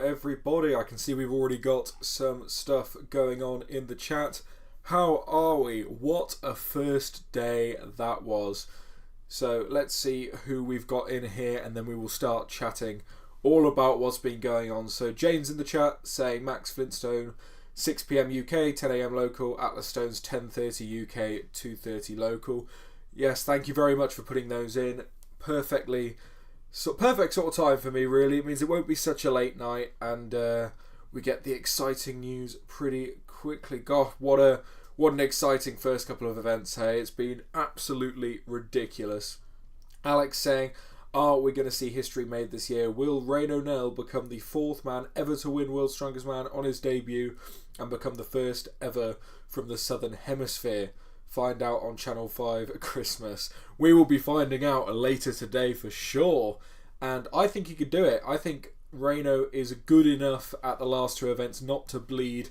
everybody. I can see we've already got some stuff going on in the chat. How are we? What a first day that was. So let's see who we've got in here and then we will start chatting all about what's been going on. So Jane's in the chat saying Max Flintstone 6 p.m. UK, 10 a.m. local, Atlas Stones 10:30 UK, 2:30 local. Yes, thank you very much for putting those in. Perfect sort of time for me, really. It means it won't be such a late night, and we get the exciting news pretty quickly. God, what an exciting first couple of events, hey? It's been absolutely ridiculous. Alex saying, are we going to see history made this year? Will Rain O'Neill become the 4th man ever to win World's Strongest Man on his debut and become the first ever from the Southern Hemisphere? Find out on Channel 5 at Christmas. We will be finding out later today for sure. And I think he could do it. I think Reino is good enough at the last 2 events not to bleed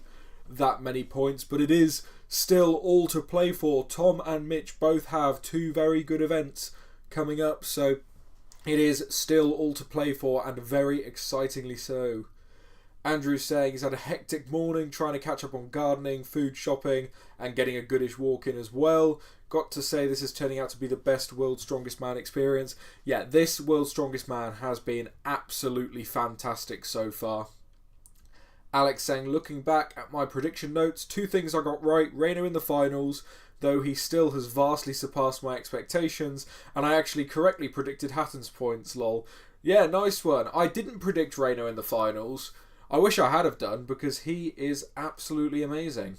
that many points. But it is still all to play for. Tom and Mitch both have 2 very good events coming up. So it is still all to play for, and very excitingly so. Andrew's saying he's had a hectic morning trying to catch up on gardening, food shopping, and getting a goodish walk in as well. Got to say this is turning out to be the best World's Strongest Man experience. Yeah, this World's Strongest Man has been absolutely fantastic so far. Alex saying, looking back at my prediction notes, 2 things I got right. Reino in the finals, though he still has vastly surpassed my expectations, and I actually correctly predicted Hatton's points, lol. Yeah, nice one. I didn't predict Reino in the finals. I wish I had have done, because he is absolutely amazing.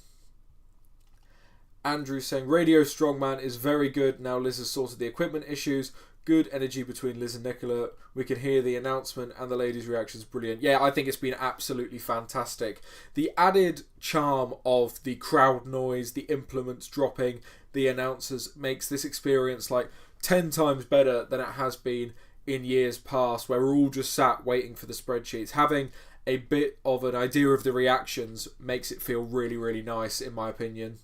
Andrew saying, Radio Strongman is very good. Now Liz has sorted the equipment issues. Good energy between Liz and Nicola. We can hear the announcement and the ladies' reactions. Brilliant. Yeah, I think it's been absolutely fantastic. The added charm of the crowd noise, the implements dropping, the announcers makes this experience like 10 times better than it has been in years past, where we're all just sat waiting for the spreadsheets. Having a bit of an idea of the reactions makes it feel really, really nice, in my opinion.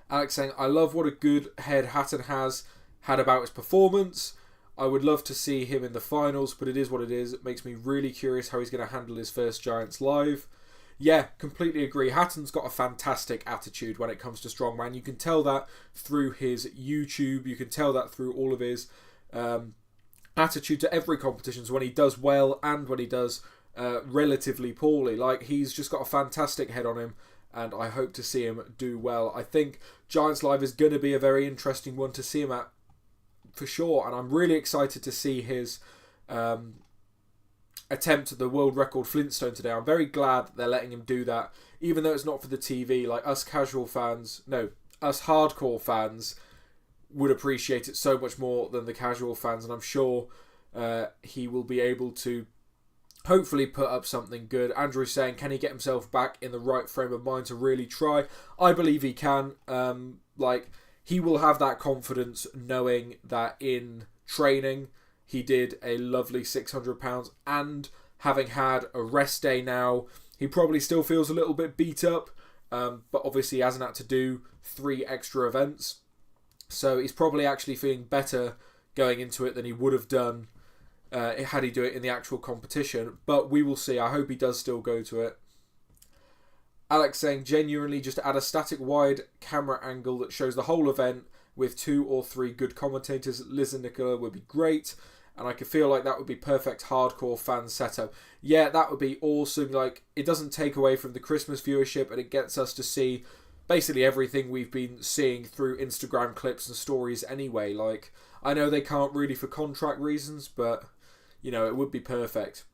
Alex saying, I love what a good head Hatton has had about his performance. I would love to see him in the finals, but it is what it is. It makes me really curious how he's going to handle his first Giants live. Yeah, completely agree. Hatton's got a fantastic attitude when it comes to Strongman. You can tell that through his YouTube. You can tell that through all of his attitude to every competition, when he does well and when he does relatively poorly. Like, he's just got a fantastic head on him, and I hope to see him do well. I think Giants Live is going to be a very interesting one to see him at, for sure, and I'm really excited to see his attempt at the world record Flintstone today. I'm very glad that they're letting him do that, even though it's not for the TV. Like, us hardcore fans would appreciate it so much more than the casual fans, and I'm sure he will be able to hopefully put up something good. Andrew's saying, can he get himself back in the right frame of mind to really try? I believe he can. He will have that confidence knowing that in training he did a lovely 600 pounds, and having had a rest day now, he probably still feels a little bit beat up, but obviously he hasn't had to do 3 extra events, so he's probably actually feeling better going into it than he would have done had he do it in the actual competition. But we will see. I hope he does still go to it. Alex saying, genuinely just add a static wide camera angle that shows the whole event with 2 or 3 good commentators. Liz and Nicola would be great, and I could feel like that would be perfect hardcore fan setup. Yeah, that would be awesome. Like, it doesn't take away from the Christmas viewership, and it gets us to see basically everything we've been seeing through Instagram clips and stories anyway. Like, I know they can't really for contract reasons, but you know, it would be perfect.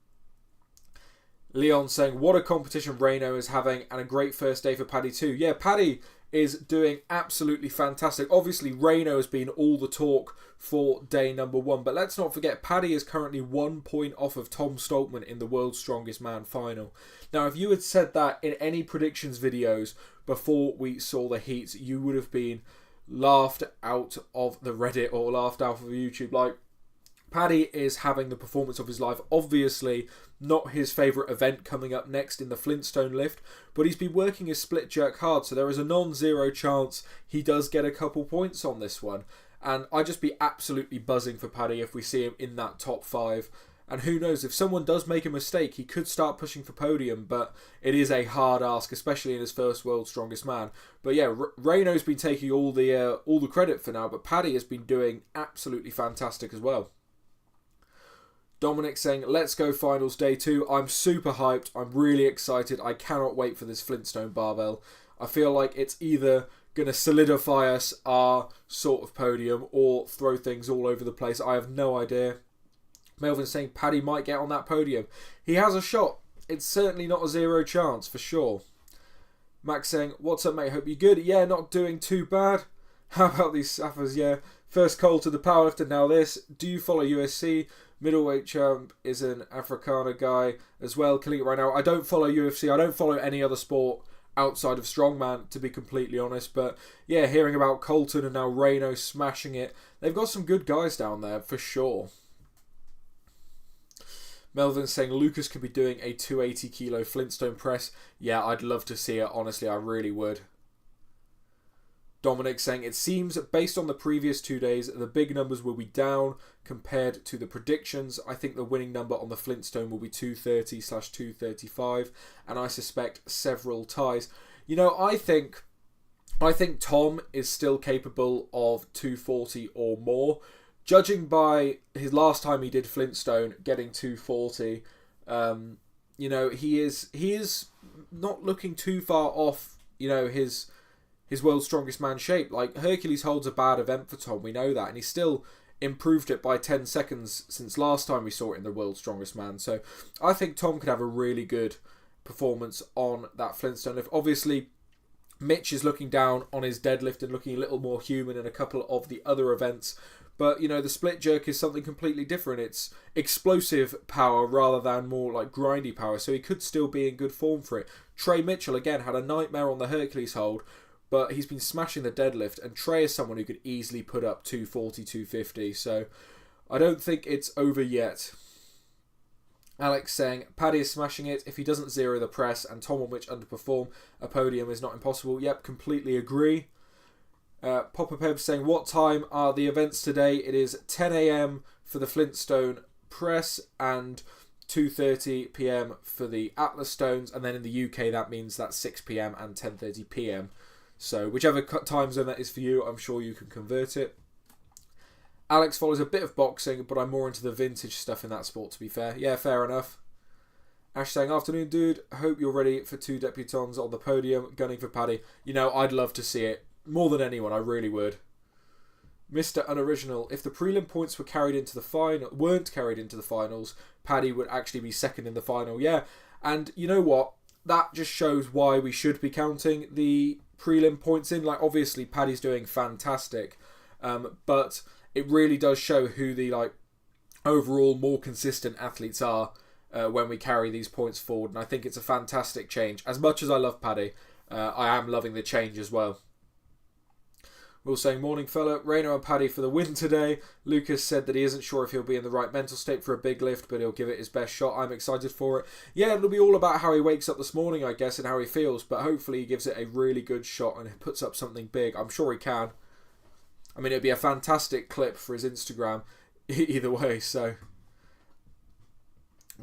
Leon saying, what a competition Reino is having, and a great first day for Paddy too. Yeah, Paddy is doing absolutely fantastic. Obviously, Reino has been all the talk for day number 1, but let's not forget, Paddy is currently 1 point off of Tom Stoltman in the World's Strongest Man final. Now, if you had said that in any predictions videos before we saw the heats, you would have been laughed out of the Reddit or laughed out of YouTube. Like, Paddy is having the performance of his life. Obviously, not his favourite event coming up next in the Flintstone lift, but he's been working his split jerk hard, so there is a non-zero chance he does get a couple points on this one. And I'd just be absolutely buzzing for Paddy if we see him in that top 5. And who knows, if someone does make a mistake, he could start pushing for podium, but it is a hard ask, especially in his first World's Strongest Man. But yeah, Reno's been taking all the credit for now, but Paddy has been doing absolutely fantastic as well. Dominic saying, let's go finals day 2. I'm super hyped. I'm really excited. I cannot wait for this Flintstone barbell. I feel like it's either going to solidify us our sort of podium or throw things all over the place. I have no idea. Melvin saying Paddy might get on that podium. He has a shot. It's certainly not a 0 chance, for sure. Max saying, what's up, mate? Hope you're good. Yeah, not doing too bad. How about these Saffers? Yeah. First Cole to the powerlifter, now this. Do you follow USC? Middleweight champ is an Africana guy as well, killing it right now. I don't follow UFC. I don't follow any other sport outside of Strongman, to be completely honest. But yeah, hearing about Colton and now Reno smashing it. They've got some good guys down there, for sure. Melvin saying Lucas could be doing a 280 kilo Flintstone press. Yeah, I'd love to see it. Honestly, I really would. Dominic saying it seems based on the previous 2 days, the big numbers will be down compared to the predictions. I think the winning number on the Flintstone will be 230/235, and I suspect several ties. You know, I think Tom is still capable of 240 or more. Judging by his last time he did Flintstone, getting 240, you know, he is not looking too far off, you know, his World's Strongest Man shape. Like, Hercules holds a bad event for Tom, we know that, and he still improved it by 10 seconds since last time we saw it in the World's Strongest Man. So I think Tom could have a really good performance on that Flintstone lift. Obviously, Mitch is looking down on his deadlift and looking a little more human in a couple of the other events. But, you know, the split jerk is something completely different. It's explosive power rather than more like grindy power. So he could still be in good form for it. Trey Mitchell, again, had a nightmare on the Hercules hold, but he's been smashing the deadlift. And Trey is someone who could easily put up 240, 250. So I don't think it's over yet. Alex saying, Paddy is smashing it. If he doesn't zero the press and Tom or Mitch underperform, a podium is not impossible. Yep, completely agree. Papa Peb saying, what time are the events today? It is 10 a.m. for the Flintstone press and 2:30 p.m. for the Atlas Stones. And then in the UK, that means that's 6 p.m. and 10:30 p.m. So whichever time zone that is for you, I'm sure you can convert it. Alex follows a bit of boxing, but I'm more into the vintage stuff in that sport, to be fair. Yeah, fair enough. Ash saying, afternoon, dude. Hope you're ready for 2 debutants on the podium, gunning for Paddy. You know, I'd love to see it. More than anyone, I really would. Mr. Unoriginal, if the prelim points weren't carried into the finals, Paddy would actually be second in the final. Yeah, and you know what? That just shows why we should be counting the prelim points in. Like, obviously, Paddy's doing fantastic, but it really does show who the overall more consistent athletes are when we carry these points forward. And I think it's a fantastic change. As much as I love Paddy, I am loving the change as well. Will saying, morning fella, Reno and Paddy for the win today. Lucas said that he isn't sure if he'll be in the right mental state for a big lift, but he'll give it his best shot. I'm excited for it. Yeah, it'll be all about how he wakes up this morning, I guess, and how he feels, but hopefully he gives it a really good shot and puts up something big. I'm sure he can. I mean, it'd be a fantastic clip for his Instagram either way, so.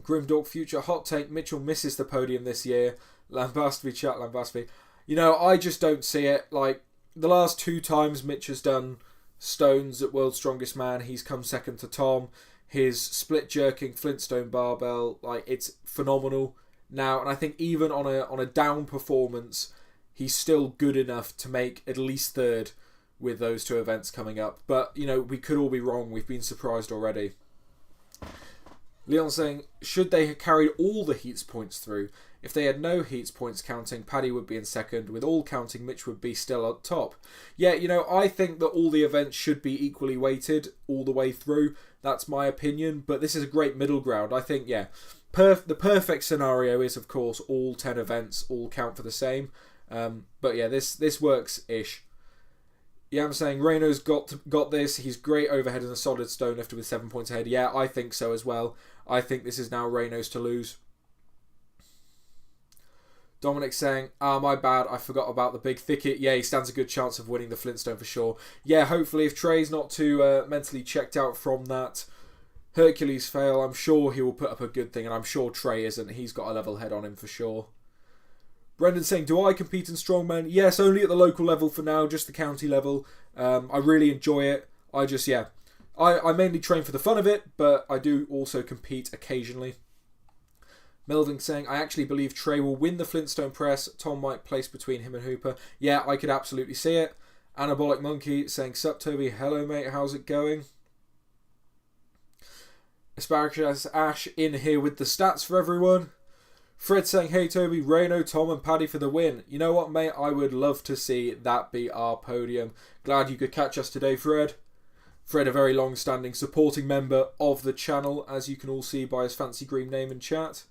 Grimdork Future hot take, Mitchell misses the podium this year. Lambasby chat, Lambasby. You know, I just don't see it. Like, the last 2 times Mitch has done stones at World's Strongest Man, he's come second to Tom. His split jerking Flintstone barbell, like, it's phenomenal now. And I think even on a down performance, he's still good enough to make at least third with those 2 events coming up. But, you know, we could all be wrong. We've been surprised already. Leon saying, should they have carried all the heats points through? If they had no heats points counting, Paddy would be in second. With all counting, Mitch would be still at top. Yeah, you know, I think that all the events should be equally weighted all the way through. That's my opinion. But this is a great middle ground. I think, yeah, the perfect scenario is, of course, all 10 events all count for the same. But yeah, this works-ish. Yeah, I'm saying Reno's got this. He's great overhead and a solid stone lifter with 7 points ahead. Yeah, I think so as well. I think this is now Reno's to lose. Dominic saying, my bad, I forgot about the big thicket. Yeah, he stands a good chance of winning the Flintstone for sure. Yeah, hopefully if Trey's not too mentally checked out from that, Hercules fail. I'm sure he will put up a good thing, and I'm sure Trey isn't. He's got a level head on him for sure. Brendan saying, do I compete in Strongman? Yes, only at the local level for now, just the county level. I really enjoy it. I mainly train for the fun of it, but I do also compete occasionally. Melvin saying, I actually believe Trey will win the Flintstone press. Tom might place between him and Hooper. Yeah, I could absolutely see it. Anabolic Monkey saying, sup Toby, hello mate, how's it going? Asparagus Ash in here with the stats for everyone. Fred saying, hey Toby, Reno, Tom and Paddy for the win. You know what mate, I would love to see that be our podium. Glad you could catch us today, Fred. Fred, a very long-standing supporting member of the channel, as you can all see by his fancy green name in chat.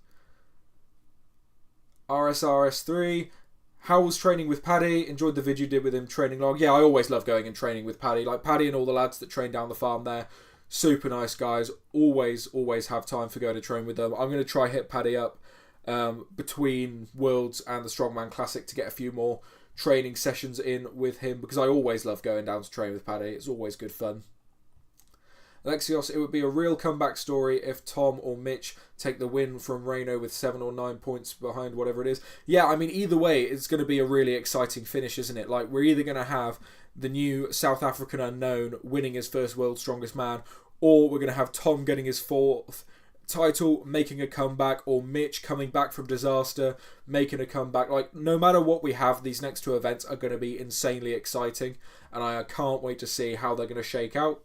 RSRS3, how was training with Paddy? Enjoyed the video you did with him, training log. Yeah, I always love going and training with Paddy. Like Paddy and all the lads that train down the farm there. Super nice guys. Always have time for going to train with them. I'm going to try hit Paddy up between Worlds and the Strongman Classic to get a few more training sessions in with him, because I always love going down to train with Paddy. It's always good fun. Alexios, it would be a real comeback story if Tom or Mitch take the win from Reno with 7 or 9 points behind, whatever it is. Yeah, I mean, either way, it's going to be a really exciting finish, isn't it? Like, we're either going to have the new South African unknown winning his first World's Strongest Man, or we're going to have Tom getting his 4th title, making a comeback, or Mitch coming back from disaster, making a comeback. Like, no matter what we have, these next 2 events are going to be insanely exciting, and I can't wait to see how they're going to shake out.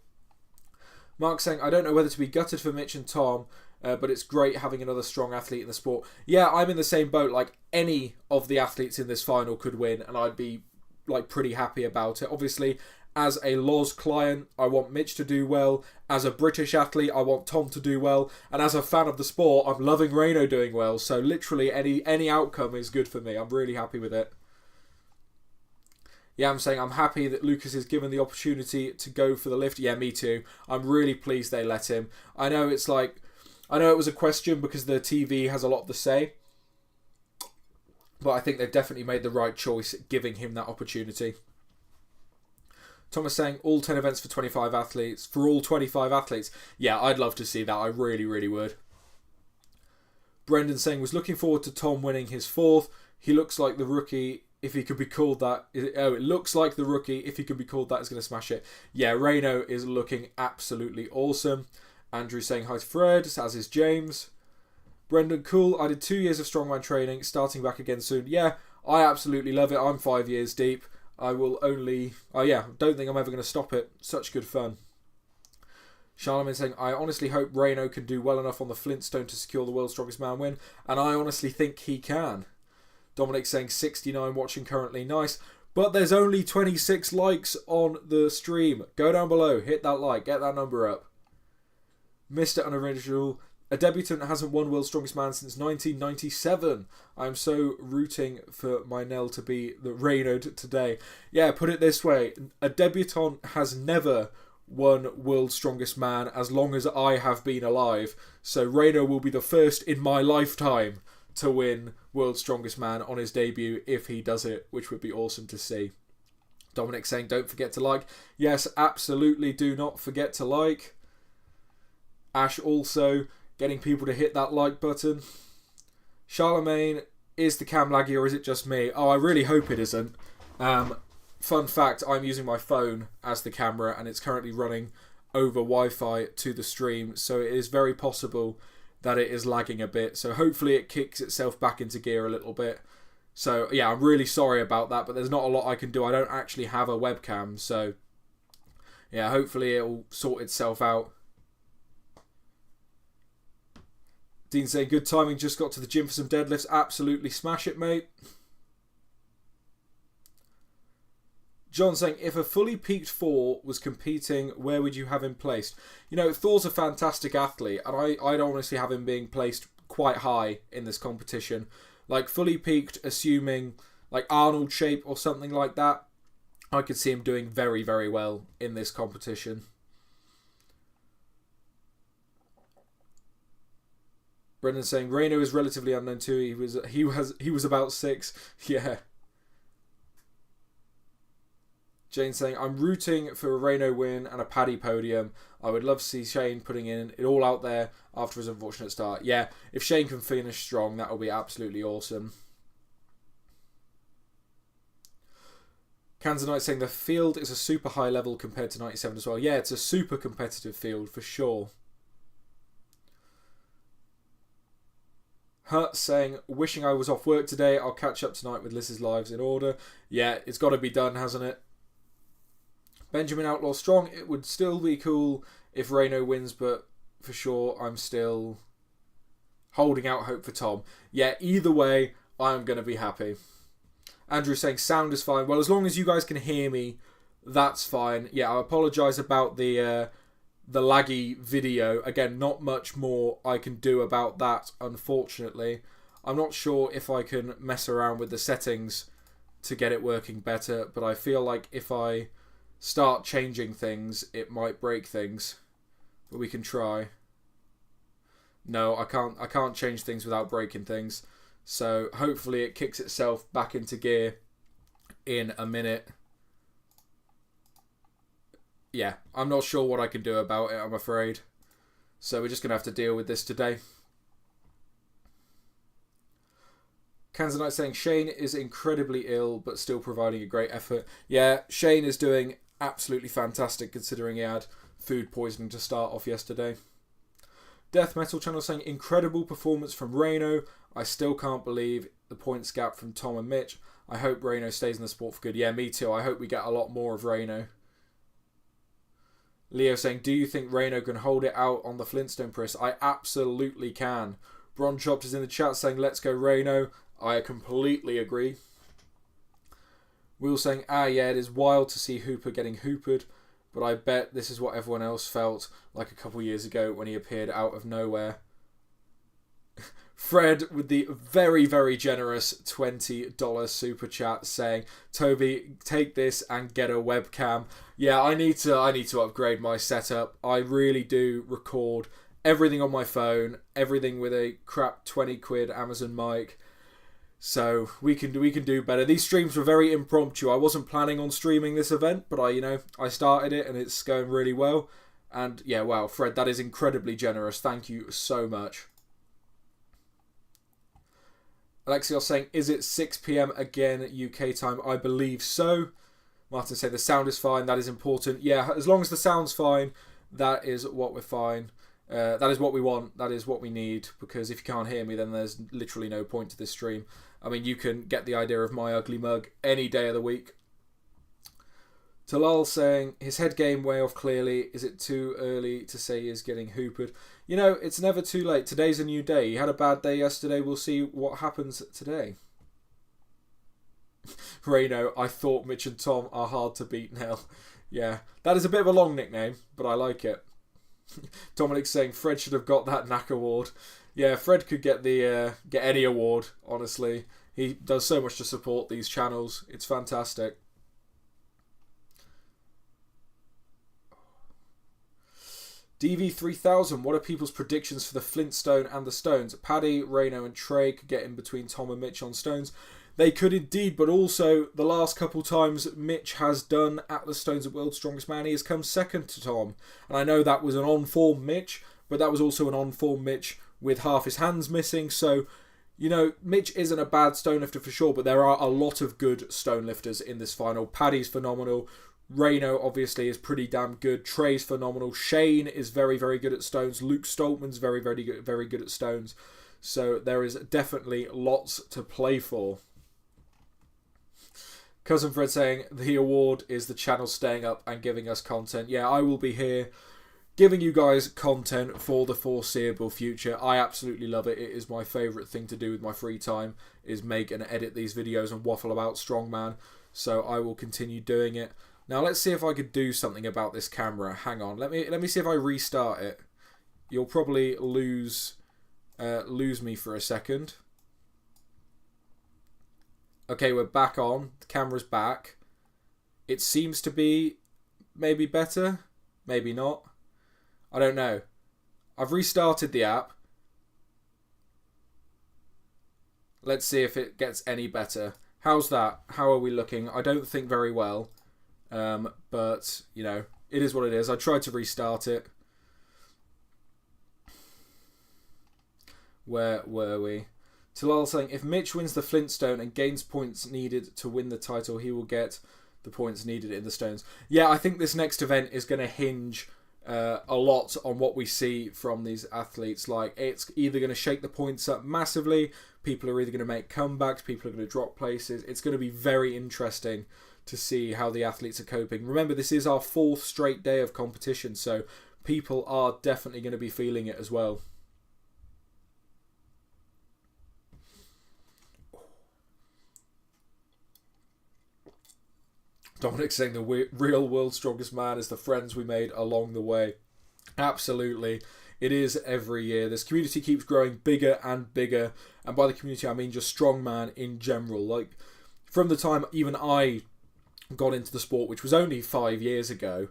Mark saying, I don't know whether to be gutted for Mitch and Tom, but it's great having another strong athlete in the sport. Yeah, I'm in the same boat. Like, any of the athletes in this final could win, and I'd be like pretty happy about it. Obviously, as a Loz client, I want Mitch to do well. As a British athlete, I want Tom to do well. And as a fan of the sport, I'm loving Reno doing well. So literally any outcome is good for me. I'm really happy with it. Yeah, I'm saying I'm happy that Lucas is given the opportunity to go for the lift. Yeah, me too. I'm really pleased they let him. I know it was a question because the TV has a lot to say. But I think they've definitely made the right choice giving him that opportunity. Thomas saying all 10 events for 25 athletes. For all 25 athletes. Yeah, I'd love to see that. I really would. Brendan saying was looking forward to Tom winning his 4th. He looks like the rookie. If he could be called that... Oh, it looks like the rookie. If he could be called that, is going to smash it. Yeah, Reno is looking absolutely awesome. Andrew saying hi to Fred, as is James. Brendan, cool. I did 2 years of strongman training, starting back again soon. Yeah, I absolutely love it. I'm 5 years deep. I will only... Oh yeah, don't think I'm ever going to stop it. Such good fun. Charlemagne saying, I honestly hope Reno can do well enough on the Flintstone to secure the World's Strongest Man win. And I honestly think he can. Dominic saying 69 watching currently. Nice. But there's only 26 likes on the stream. Go down below. Hit that like. Get that number up. Mr. Unoriginal. A debutant hasn't won World's Strongest Man since 1997. I'm so rooting for my Nell to be the Reno today. Yeah, put it this way. A debutant has never won World's Strongest Man as long as I have been alive. So Reno will be the first in my lifetime to win World's Strongest Man on his debut if he does it, which would be awesome to see. Dominic saying, don't forget to like. Yes, absolutely do not forget to like. Ash also getting people to hit that like button. Charlemagne, is the cam laggy or is it just me? Oh, I really hope it isn't. Fun fact, I'm using my phone as the camera and it's currently running over Wi-Fi to the stream, so it is very possible that it is lagging a bit. So hopefully it kicks itself back into gear a little bit. So yeah, I'm really sorry about that, but there's not a lot I can do. I don't actually have a webcam, so yeah, hopefully it'll sort itself out. Dean saying, good timing, just got to the gym for some deadlifts. Absolutely smash it, mate. John saying, if a fully peaked Thor was competing, where would you have him placed? You know, Thor's a fantastic athlete, and I'd honestly have him being placed quite high in this competition. Like, fully peaked, assuming, like, Arnold shape or something like that, I could see him doing very, very well in this competition. Brendan saying, Reno is relatively unknown too. He was about 6. Yeah. Jane saying, I'm rooting for a Reno win and a Paddy podium. I would love to see Shane putting in it all out there after his unfortunate start. Yeah, if Shane can finish strong, that will be absolutely awesome. Kansas Knight saying the field is a super high level compared to 97 as well. Yeah, it's a super competitive field for sure. Hurt saying, wishing I was off work today. I'll catch up tonight with Liz's lives in order. Yeah, it's got to be done, hasn't it? Benjamin Outlaw Strong, it would still be cool if Reno wins, but for sure I'm still holding out hope for Tom. Yeah, either way, I'm going to be happy. Andrew saying sound is fine. Well, as long as you guys can hear me, that's fine. Yeah, I apologise about the laggy video. Again, not much more I can do about that, unfortunately. I'm not sure if I can mess around with the settings to get it working better, but I feel like if I start changing things, it might break things. But we can try. No, I can't change things without breaking things. So hopefully it kicks itself back into gear in a minute. Yeah, I'm not sure what I can do about it, I'm afraid. So we're just going to have to deal with this today. Kansas Knight saying Shane is incredibly ill but still providing a great effort. Yeah, Shane is doing absolutely fantastic considering he had food poisoning to start off yesterday. Death Metal Channel saying incredible performance from Reno. I still can't believe the points gap from Tom and Mitch. I hope Reno stays in the sport for good. Yeah, me too. I hope we get a lot more of Reno. Leo saying, do you think Reno can hold it out on the Flintstone press? I absolutely can. Bron Chopped is in the chat saying, let's go Reno. I completely agree. Will saying, yeah, it is wild to see Hooper getting hoopered, but I bet this is what everyone else felt like a couple years ago when he appeared out of nowhere. Fred with the very, very generous $20 super chat saying, Toby, take this and get a webcam. Yeah, I need to upgrade my setup. I really do record everything on my phone, everything with a crap 20 quid Amazon mic. So we can do better. These streams were very impromptu. I wasn't planning on streaming this event, but I started it and it's going really well. And yeah, wow, Fred, that is incredibly generous. Thank you so much. Alexios saying, is it 6 p.m. again UK time? I believe so. Martin said the sound is fine. That is important. Yeah, as long as the sound's fine, that is what we're fine. That is what we want. That is what we need. Because if you can't hear me, then there's literally no point to this stream. I mean, you can get the idea of my ugly mug any day of the week. Talal saying, his head game way off clearly. Is it too early to say he is getting hoopered? You know, it's never too late. Today's a new day. He had a bad day yesterday. We'll see what happens today. Reno, I thought Mitch and Tom are hard to beat now. Yeah, that is a bit of a long nickname, but I like it. Dominic saying Fred should have got that knack award. Yeah, Fred could get the get any award, honestly. He does so much to support these channels. It's fantastic. DV3000, what are people's predictions for the Flintstone and the Stones? Paddy, Reno and Trey could get in between Tom and Mitch on Stones. They could indeed, but also the last couple times Mitch has done at the Stones at World's Strongest Man, he has come second to Tom. And I know that was an on-form Mitch, but that was also an on-form Mitch with half his hands missing. So, you know, Mitch isn't a bad stone lifter for sure, but there are a lot of good stone lifters in this final. Paddy's phenomenal. Reno obviously is pretty damn good. Trey's phenomenal. Shane is very, very good at stones. Luke Stoltman's very, very good at stones. So there is definitely lots to play for. Cousin Fred saying the award is the channel staying up and giving us content. Yeah, I will be here giving you guys content for the foreseeable future. I absolutely love it. It is my favourite thing to do with my free time, is make and edit these videos and waffle about Strongman. So I will continue doing it. Now let's see if I could do something about this camera. Hang on, let me see if I restart it. You'll probably lose me for a second. Okay, we're back on. The camera's back. It seems to be maybe better, maybe not. I don't know. I've restarted the app. Let's see if it gets any better. How's that? How are we looking? I don't think very well. But, you know, it is what it is. I tried to restart it. Where were we? Talal saying, if Mitch wins the Flintstone and gains points needed to win the title, he will get the points needed in the stones. Yeah, I think this next event is going to hinge a lot on what we see from these athletes. Like, it's either going to shake the points up massively, people are either going to make comebacks, people are going to drop places. It's going to be very interesting to see how the athletes are coping. Remember, this is our 4th straight day of competition, so people are definitely going to be feeling it as well. Dominic saying the real world's strongest man is the friends we made along the way. Absolutely. It is every year. This community keeps growing bigger and bigger. And by the community, I mean just strongman in general. Like, from the time even I got into the sport, which was only 5 years ago,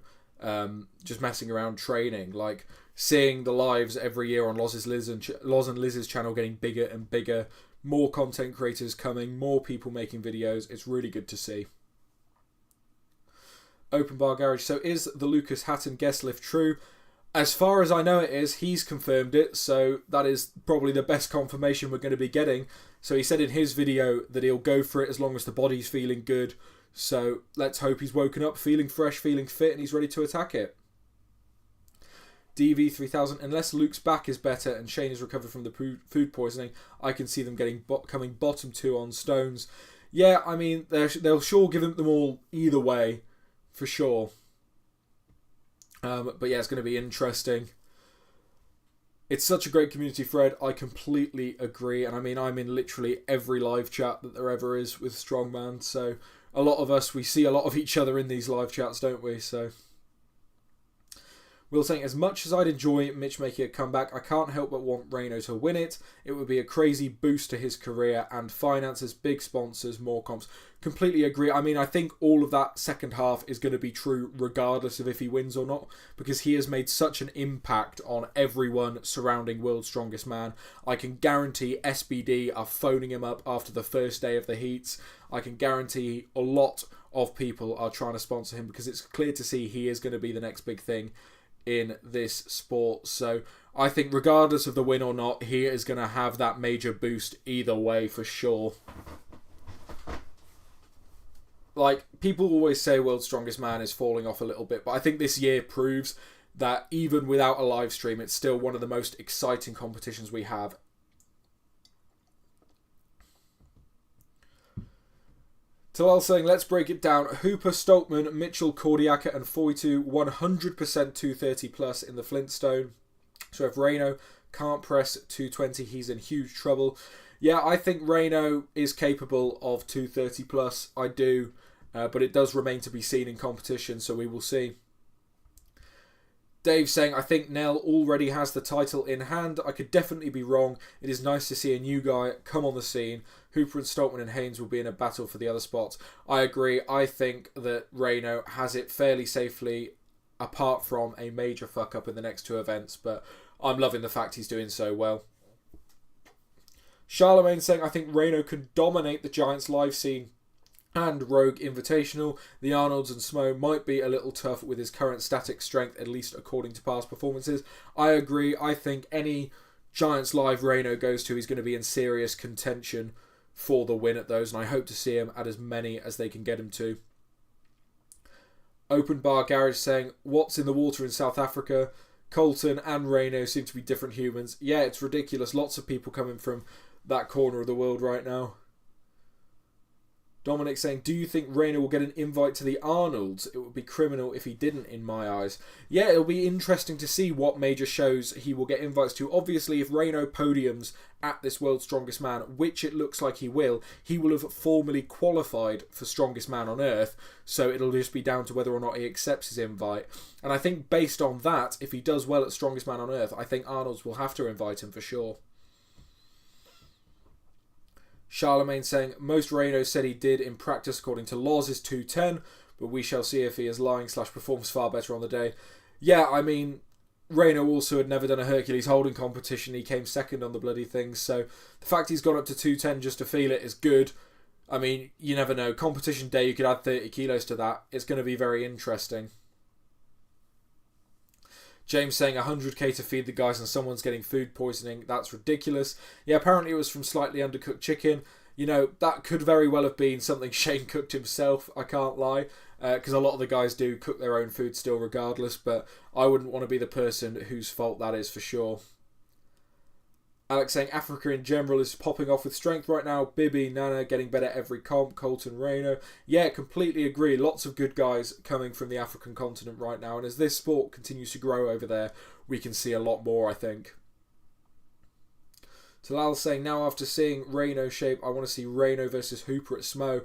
just messing around training, like seeing the lives every year on Loz and Liz's channel getting bigger and bigger, more content creators coming, more people making videos. It's really good to see. Open Bar Garage. So is the Lucas Hatton guest lift true? As far as I know it is. He's confirmed it, so that is probably the best confirmation we're going to be getting. So he said in his video that he'll go for it as long as the body's feeling good. So let's hope he's woken up feeling fresh, feeling fit, and he's ready to attack it. DV3000, unless Luke's back is better and Shane is recovered from the food poisoning, I can see them coming bottom 2 on stones. Yeah, I mean, they'll sure give them all either way, for sure. But yeah, it's going to be interesting. It's such a great community, Fred. I completely agree. And I mean, I'm in literally every live chat that there ever is with Strongman. So a lot of us, we see a lot of each other in these live chats, don't we? So Will saying, as much as I'd enjoy Mitch making a comeback, I can't help but want Reno to win it. It would be a crazy boost to his career and finances, big sponsors, more comps. Completely agree. I mean, I think all of that second half is going to be true regardless of if he wins or not, because he has made such an impact on everyone surrounding World's Strongest Man. I can guarantee SBD are phoning him up after the first day of the heats. I can guarantee a lot of people are trying to sponsor him because it's clear to see he is going to be the next big thing in this sport. So I think regardless of the win or not, he is going to have that major boost either way for sure. Like, people always say World's Strongest Man is falling off a little bit, but I think this year proves that even without a live stream, it's still one of the most exciting competitions we have. Talal saying, let's break it down. Hooper, Stoltman, Mitchell, Kordiaka and Foytu 100% 230 plus in the Flintstone. So if Reno can't press 220, he's in huge trouble. Yeah, I think Reno is capable of 230 plus. I do. But it does remain to be seen in competition, so we will see. Dave saying, I think Nell already has the title in hand. I could definitely be wrong. It is nice to see a new guy come on the scene. Hooper and Stoltman and Haynes will be in a battle for the other spots. I agree. I think that Reno has it fairly safely, apart from a major fuck-up in the next 2 events. But I'm loving the fact he's doing so well. Charlemagne saying, I think Reno can dominate the Giants live scene and Rogue Invitational. The Arnolds and Smo might be a little tough with his current static strength, at least according to past performances. I agree. I think any Giants live Reno goes to, he's going to be in serious contention for the win at those, and I hope to see him at as many as they can get him to. Open Bar Garage saying, what's in the water in South Africa? Colton and Reno seem to be different humans. Yeah, it's ridiculous. Lots of people coming from that corner of the world right now. Dominic saying, do you think Reno will get an invite to the Arnolds? It would be criminal if he didn't, in my eyes. Yeah, it'll be interesting to see what major shows he will get invites to. Obviously, if Reno podiums at this World's Strongest Man, which it looks like he will have formally qualified for Strongest Man on Earth, so it'll just be down to whether or not he accepts his invite. And I think based on that, if he does well at Strongest Man on Earth, I think Arnold's will have to invite him for sure. Charlemagne saying, most Reno said he did in practice according to Loz is 210, but we shall see if he is lying / performs far better on the day. Yeah, I mean, Reno also had never done a Hercules holding competition. He came second on the bloody thing, so the fact he's gone up to 210 just to feel it is good. I mean, you never know. Competition day, you could add 30 kilos to that. It's going to be very interesting. James saying 100k to feed the guys and someone's getting food poisoning. That's ridiculous. Yeah, apparently it was from slightly undercooked chicken. You know, that could very well have been something Shane cooked himself, I can't lie. Because a lot of the guys do cook their own food still regardless. But I wouldn't want to be the person whose fault that is for sure. Alex saying Africa in general is popping off with strength right now. Bibby, Nana getting better every comp. Colton, Reno. Yeah, completely agree. Lots of good guys coming from the African continent right now. And as this sport continues to grow over there, we can see a lot more, I think. Talal saying, now after seeing Reno shape, I want to see Reno versus Hooper at Smo.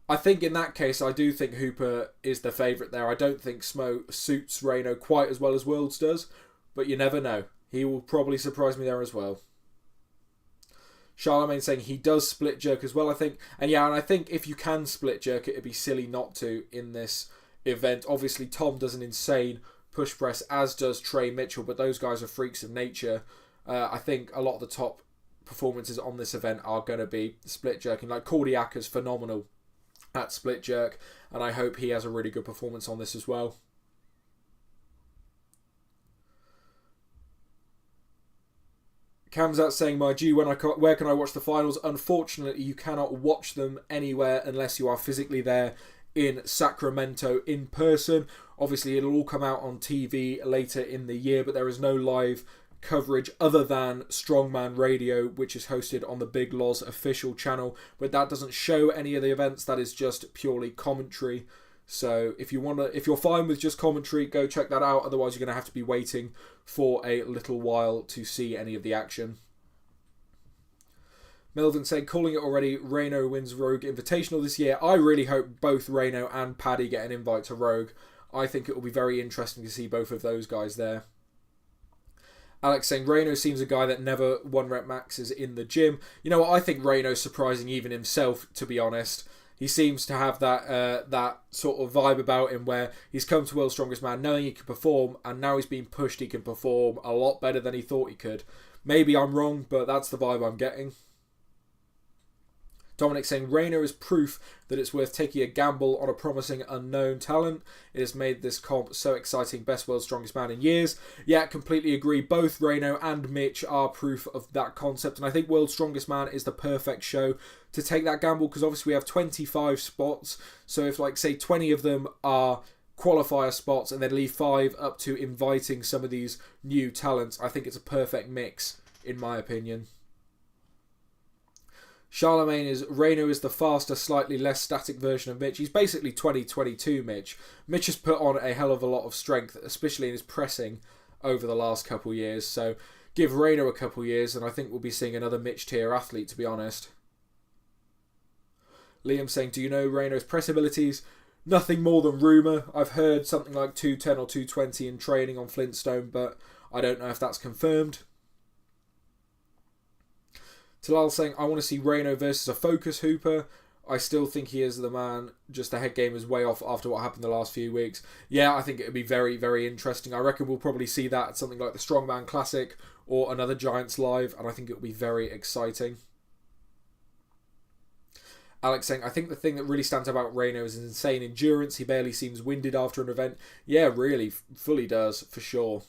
I think in that case, I do think Hooper is the favourite there. I don't think Smo suits Reno quite as well as Worlds does. But you never know. He will probably surprise me there as well. Charlemagne saying he does split jerk as well, I think. And yeah, and I think if you can split jerk, it'd be silly not to in this event. Obviously, Tom does an insane push press, as does Trey Mitchell, but those guys are freaks of nature. I think a lot of the top performances on this event are going to be split jerking. Like Cordiaka's phenomenal at split jerk, and I hope he has a really good performance on this as well. Cam's out saying, my G, where can I watch the finals? Unfortunately, you cannot watch them anywhere unless you are physically there in Sacramento in person. Obviously, it'll all come out on TV later in the year, but there is no live coverage other than Strongman Radio, which is hosted on the Big Loz official channel. But that doesn't show any of the events. That is just purely commentary. So if you're fine with just commentary, go check that out. Otherwise, you're going to have to be waiting for a little while to see any of the action. Melvin said, calling it already, Reno wins Rogue Invitational this year. I really hope both Reno and Paddy get an invite to Rogue. I think it will be very interesting to see both of those guys there. Alex saying, Reno seems a guy that never one rep maxes in the gym. You know what, I think Reno's surprising even himself, to be honest. He seems to have that sort of vibe about him where he's come to World's Strongest Man knowing he can perform, and now he's being pushed, he can perform a lot better than he thought he could. Maybe I'm wrong, but that's the vibe I'm getting. Dominic saying, Reno is proof that it's worth taking a gamble on a promising unknown talent. It has made this comp so exciting. Best World's Strongest Man in years. Yeah, completely agree. Both Reno and Mitch are proof of that concept. And I think World's Strongest Man is the perfect show to take that gamble, because obviously we have 25 spots. So if, like, say 20 of them are qualifier spots and then leave 5 up to inviting some of these new talents, I think it's a perfect mix, in my opinion. Charlemagne is, Reno is the faster, slightly less static version of Mitch. He's basically 2022 Mitch. Mitch has put on a hell of a lot of strength, especially in his pressing over the last couple of years. So give Reno a couple of years and I think we'll be seeing another Mitch tier athlete, to be honest. Liam saying, do you know Reno's press abilities? Nothing more than rumour. I've heard something like 210 or 220 in training on Flintstone, but I don't know if that's confirmed. Talal saying, I want to see Reno versus a focus Hooper. I still think he is the man. Just the head game is way off after what happened the last few weeks. Yeah, I think it would be very, very interesting. I reckon we'll probably see that at something like the Strongman Classic or another Giants Live, and I think it will be very exciting. Alex saying, I think the thing that really stands out about Reno is his insane endurance. He barely seems winded after an event. Yeah, really, fully does, for sure.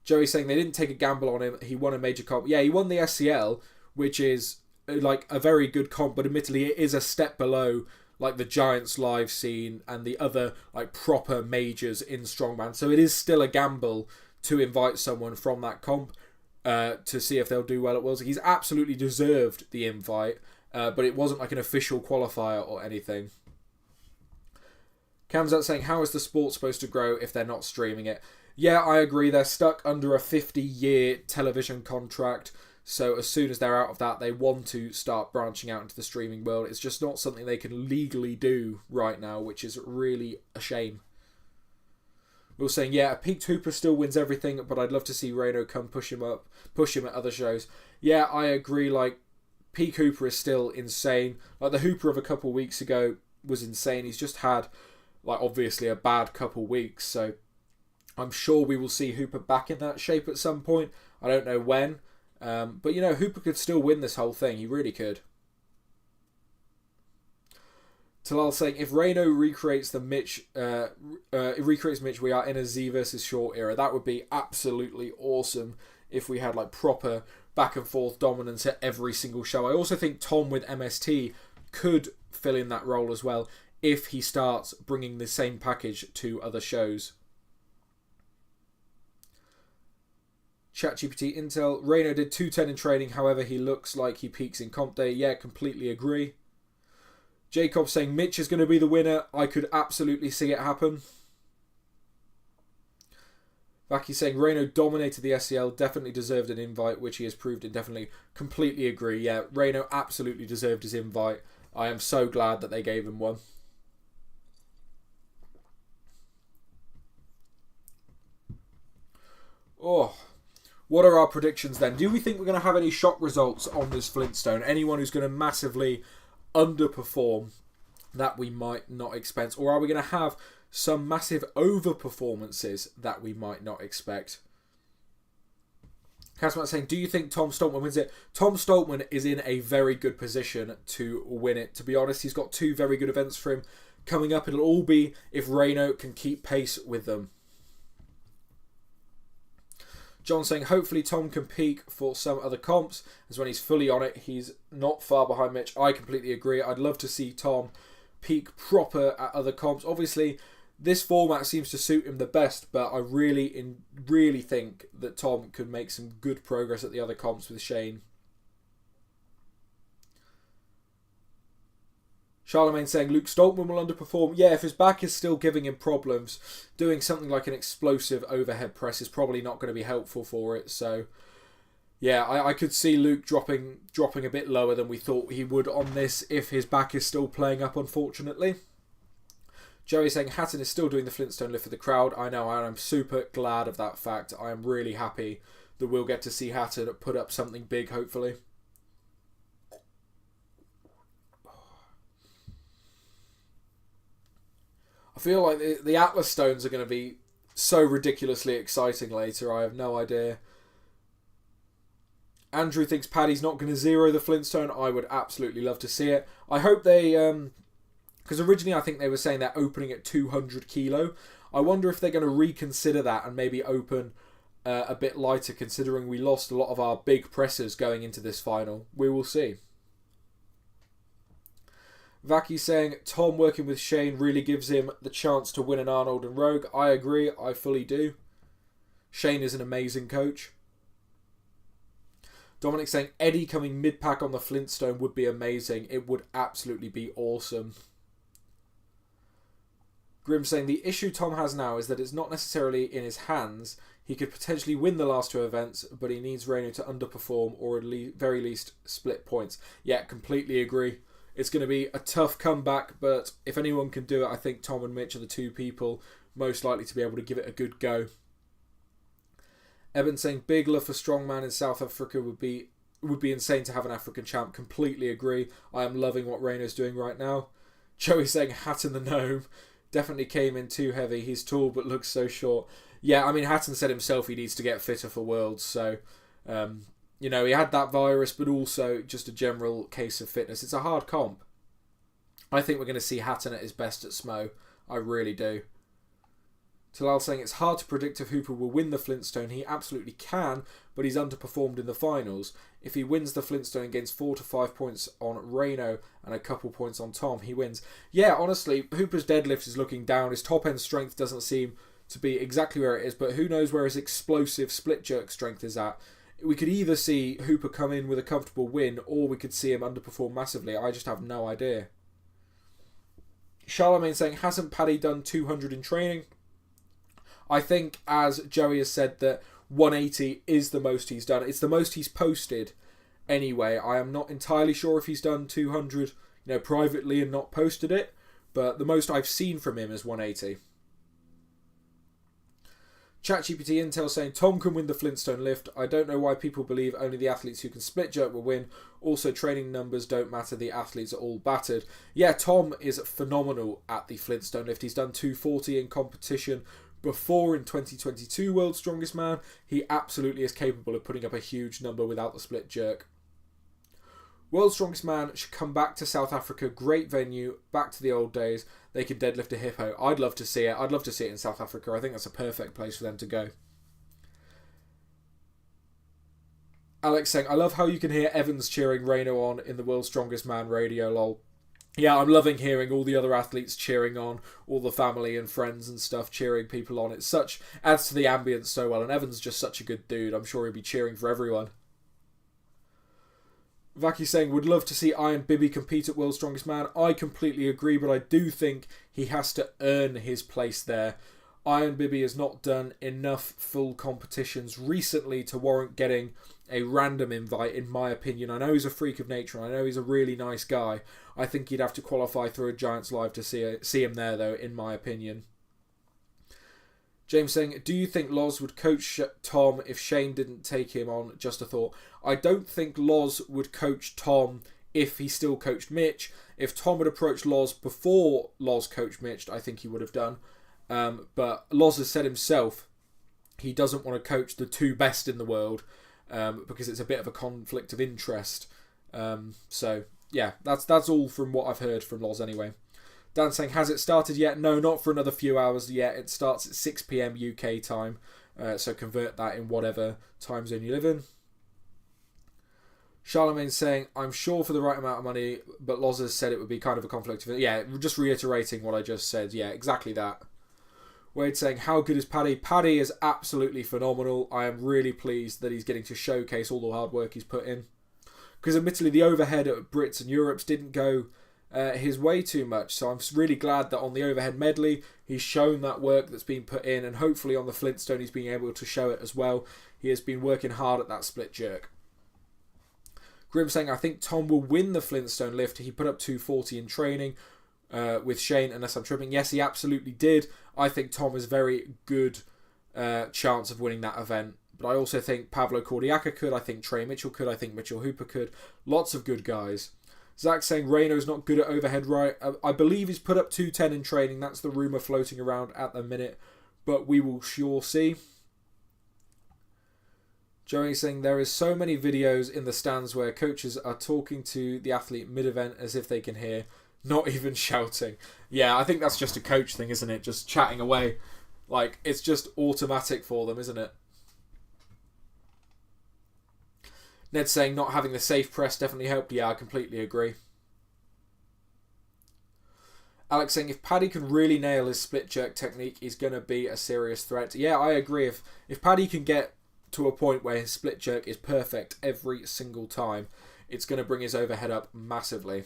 Joey saying they didn't take a gamble on him. He won a major comp. Yeah, he won the SCL, which is like a very good comp, but admittedly it is a step below like the Giants Live scene and the other like proper majors in Strongman. So it is still a gamble to invite someone from that comp to see if they'll do well at Worlds. He's absolutely deserved the invite, but it wasn't like an official qualifier or anything. Cam's out saying, how is the sport supposed to grow if they're not streaming it? Yeah, I agree. They're stuck under a 50-year television contract. So as soon as they're out of that, they want to start branching out into the streaming world. It's just not something they can legally do right now, which is really a shame. We were saying, yeah, a peaked Hooper still wins everything, but I'd love to see Reno come push him at other shows. Yeah, I agree. Like, peak Hooper is still insane. Like, the Hooper of a couple of weeks ago was insane. He's just had, like, obviously a bad couple of weeks, so I'm sure we will see Hooper back in that shape at some point. I don't know when, But, you know, Hooper could still win this whole thing. He really could. Talal saying, if Reno recreates the Mitch, we are in a Z versus Short era. That would be absolutely awesome if we had like proper back and forth dominance at every single show. I also think Tom with MST could fill in that role as well if he starts bringing the same package to other shows. ChatGPT Intel, Reno did 210 in training, however he looks like he peaks in comp day. Yeah, completely agree. Jacob saying Mitch is going to be the winner. I could absolutely see it happen. Vaki saying Reno dominated the SEL, definitely deserved an invite, which he has proved indefinitely. Completely agree. Yeah, Reno absolutely deserved his invite. I am so glad that they gave him one. Oh, what are our predictions then? Do we think we're going to have any shock results on this Flintstone? Anyone who's going to massively underperform that we might not expect? Or are we going to have some massive over-performances that we might not expect? Casman saying, do you think Tom Stoltman wins it? Tom Stoltman is in a very good position to win it. To be honest, he's got 2 very good events for him coming up. It'll all be if Reno can keep pace with them. John saying, hopefully Tom can peak for some other comps, as when he's fully on it, he's not far behind Mitch. I completely agree. I'd love to see Tom peak proper at other comps. Obviously, this format seems to suit him the best, but I really think that Tom could make some good progress at the other comps with Shane. Charlemagne saying Luke Stoltman will underperform. Yeah, if his back is still giving him problems, doing something like an explosive overhead press is probably not going to be helpful for it. So, yeah, I could see Luke dropping a bit lower than we thought he would on this if his back is still playing up, unfortunately. Joey saying Hatton is still doing the Flintstone lift for the crowd. I know, and I'm super glad of that fact. I am really happy that we'll get to see Hatton put up something big, hopefully. I feel like the Atlas Stones are going to be so ridiculously exciting later. I have no idea. Andrew thinks Paddy's not going to zero the Flintstone. I would absolutely love to see it. I hope they... because originally I think they were saying they're opening at 200 kilo. I wonder if they're going to reconsider that and maybe open a bit lighter, considering we lost a lot of our big pressers going into this final. We will see. Vaki saying Tom working with Shane really gives him the chance to win an Arnold and Rogue. I agree, I fully do. Shane is an amazing coach. Dominic saying Eddie coming mid-pack on the Flintstone would be amazing. It would absolutely be awesome. Grim saying the issue Tom has now is that it's not necessarily in his hands. He could potentially win the last 2 events, but he needs Reno to underperform or at very least split points. Yeah, completely agree. It's going to be a tough comeback, but if anyone can do it, I think Tom and Mitch are the 2 people most likely to be able to give it a good go. Eben saying big love for Strongman in South Africa would be insane to have an African champ. Completely agree. I am loving what Reno's doing right now. Joey saying Hatton the Gnome definitely came in too heavy. He's tall but looks so short. Yeah, I mean, Hatton said himself he needs to get fitter for Worlds, so... you know, he had that virus, but also just a general case of fitness. It's a hard comp. I think we're going to see Hatton at his best at Smo. I really do. Talal saying it's hard to predict if Hooper will win the Flintstone. He absolutely can, but he's underperformed in the finals. If he wins the Flintstone and gains 4 to 5 points on Reno and a couple points on Tom, he wins. Yeah, honestly, Hooper's deadlift is looking down. His top end strength doesn't seem to be exactly where it is, but who knows where his explosive split jerk strength is at. We could either see Hooper come in with a comfortable win, or we could see him underperform massively. I just have no idea. Charlemagne saying, hasn't Paddy done 200 in training? I think, as Joey has said, that 180 is the most he's done. It's the most he's posted anyway. I am not entirely sure if he's done 200, privately and not posted it, but the most I've seen from him is 180. ChatGPT Intel saying Tom can win the Flintstone lift. I don't know why people believe only the athletes who can split jerk will win. Also, training numbers don't matter. The athletes are all battered. Yeah, Tom is phenomenal at the Flintstone lift. He's done 240 in competition before in 2022 World's Strongest Man, he absolutely is capable of putting up a huge number without the split jerk. World's Strongest Man should come back to South Africa. Great venue, back to the old days. They could deadlift a hippo. I'd love to see it. I'd love to see it in South Africa. I think that's a perfect place for them to go. Alex saying, I love how you can hear Evans cheering Reno on in the World's Strongest Man radio, lol. Yeah, I'm loving hearing all the other athletes cheering on, all the family and friends and stuff cheering people on. It's adds to the ambience so well, and Evans is just such a good dude. I'm sure he'll be cheering for everyone. Vaki saying, would love to see Iron Bibby compete at World's Strongest Man. I completely agree, but I do think he has to earn his place there. Iron Bibby has not done enough full competitions recently to warrant getting a random invite, in my opinion. I know he's a freak of nature, and I know he's a really nice guy. I think he'd have to qualify through a Giants Live to see him there, though, in my opinion. James saying, do you think Loz would coach Tom if Shane didn't take him on? Just a thought. I don't think Loz would coach Tom if he still coached Mitch. If Tom had approached Loz before Loz coached Mitch, I think he would have done. But Loz has said himself he doesn't want to coach the two best in the world because it's a bit of a conflict of interest. So, yeah, that's all from what I've heard from Loz anyway. Dan saying, has it started yet? No, not for another few hours yet. It starts at 6 PM UK time. So convert that in whatever time zone you live in. Charlemagne saying, I'm sure for the right amount of money, but Loz has said it would be kind of a conflict of... Yeah, just reiterating what I just said. Yeah, exactly that. Wade saying, how good is Paddy? Paddy is absolutely phenomenal. I am really pleased that he's getting to showcase all the hard work he's put in. Because admittedly, the overhead at Brits and Europes didn't go his way too much. So I'm really glad that on the overhead medley, he's shown that work that's been put in. And hopefully on the Flintstone, he's being able to show it as well. He has been working hard at that split jerk. Grim saying, I think Tom will win the Flintstone lift. He put up 240 in training with Shane, unless I'm tripping. Yes, he absolutely did. I think Tom has a very good chance of winning that event. But I also think Pavlo Cordiaca could. I think Trey Mitchell could. I think Mitchell Hooper could. Lots of good guys. Zach saying Reno's not good at overhead right. I believe he's put up 210 in training. That's the rumour floating around at the minute. But we will sure see. Joey saying there is so many videos in the stands where coaches are talking to the athlete mid-event as if they can hear, not even shouting. Yeah, I think that's just a coach thing, isn't it? Just chatting away. Like, it's just automatic for them, isn't it? Ned saying not having the safe press definitely helped. Yeah, I completely agree. Alex saying if Paddy can really nail his split jerk technique, he's going to be a serious threat. Yeah, I agree. If Paddy can get to a point where his split jerk is perfect every single time, it's going to bring his overhead up massively.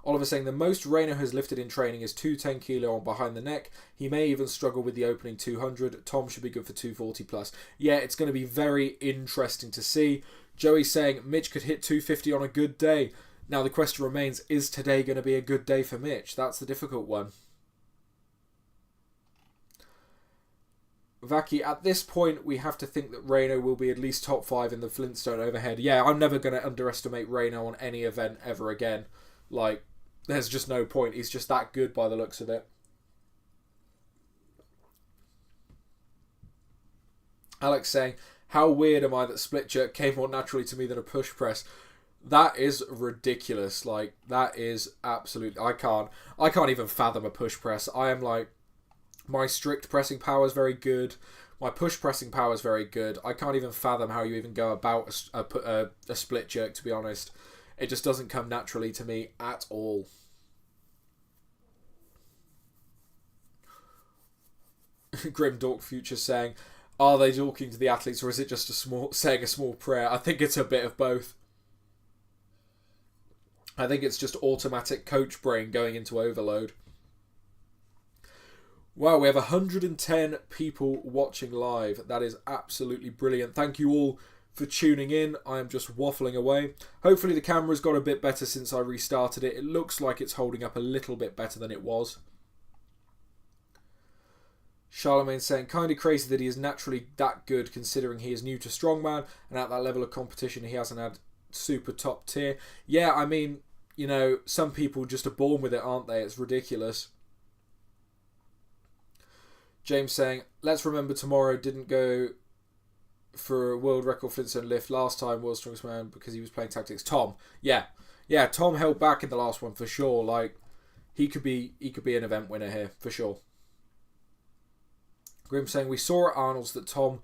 Oliver saying the most Reno has lifted in training is 210 kilo on behind the neck. He may even struggle with the opening 200. Tom should be good for 240 plus. Yeah, it's going to be very interesting to see. Joey saying Mitch could hit 250 on a good day. Now the question remains, is today going to be a good day for Mitch? That's the difficult one. Vaki, at this point, we have to think that Reno will be at least top 5 in the Flintstone overhead. Yeah, I'm never going to underestimate Reno on any event ever again. Like, there's just no point. He's just that good by the looks of it. Alex saying, how weird am I that split jerk came more naturally to me than a push press? That is ridiculous. Like, that is absolute... I can't even fathom a push press. I am like... My strict pressing power is very good. My push pressing power is very good. I can't even fathom how you even go about a split jerk, to be honest. It just doesn't come naturally to me at all. Grim Dork Future saying, are they talking to the athletes or is it just saying a small prayer? I think it's a bit of both. I think it's just automatic coach brain going into overload. Wow, we have 110 people watching live. That is absolutely brilliant. Thank you all for tuning in. I am just waffling away. Hopefully the camera's got a bit better since I restarted it. It looks like it's holding up a little bit better than it was. Charlemagne saying, kind of crazy that he is naturally that good considering he is new to Strongman and at that level of competition he hasn't had super top tier. Yeah, I mean, you know, some people just are born with it, aren't they? It's ridiculous. James saying, let's remember tomorrow didn't go for a world record Flintstone lift last time, world's strongest man, because he was playing tactics. Tom, yeah, Tom held back in the last one for sure. Like, he could be an event winner here for sure. Grim saying, we saw at Arnold's that Tom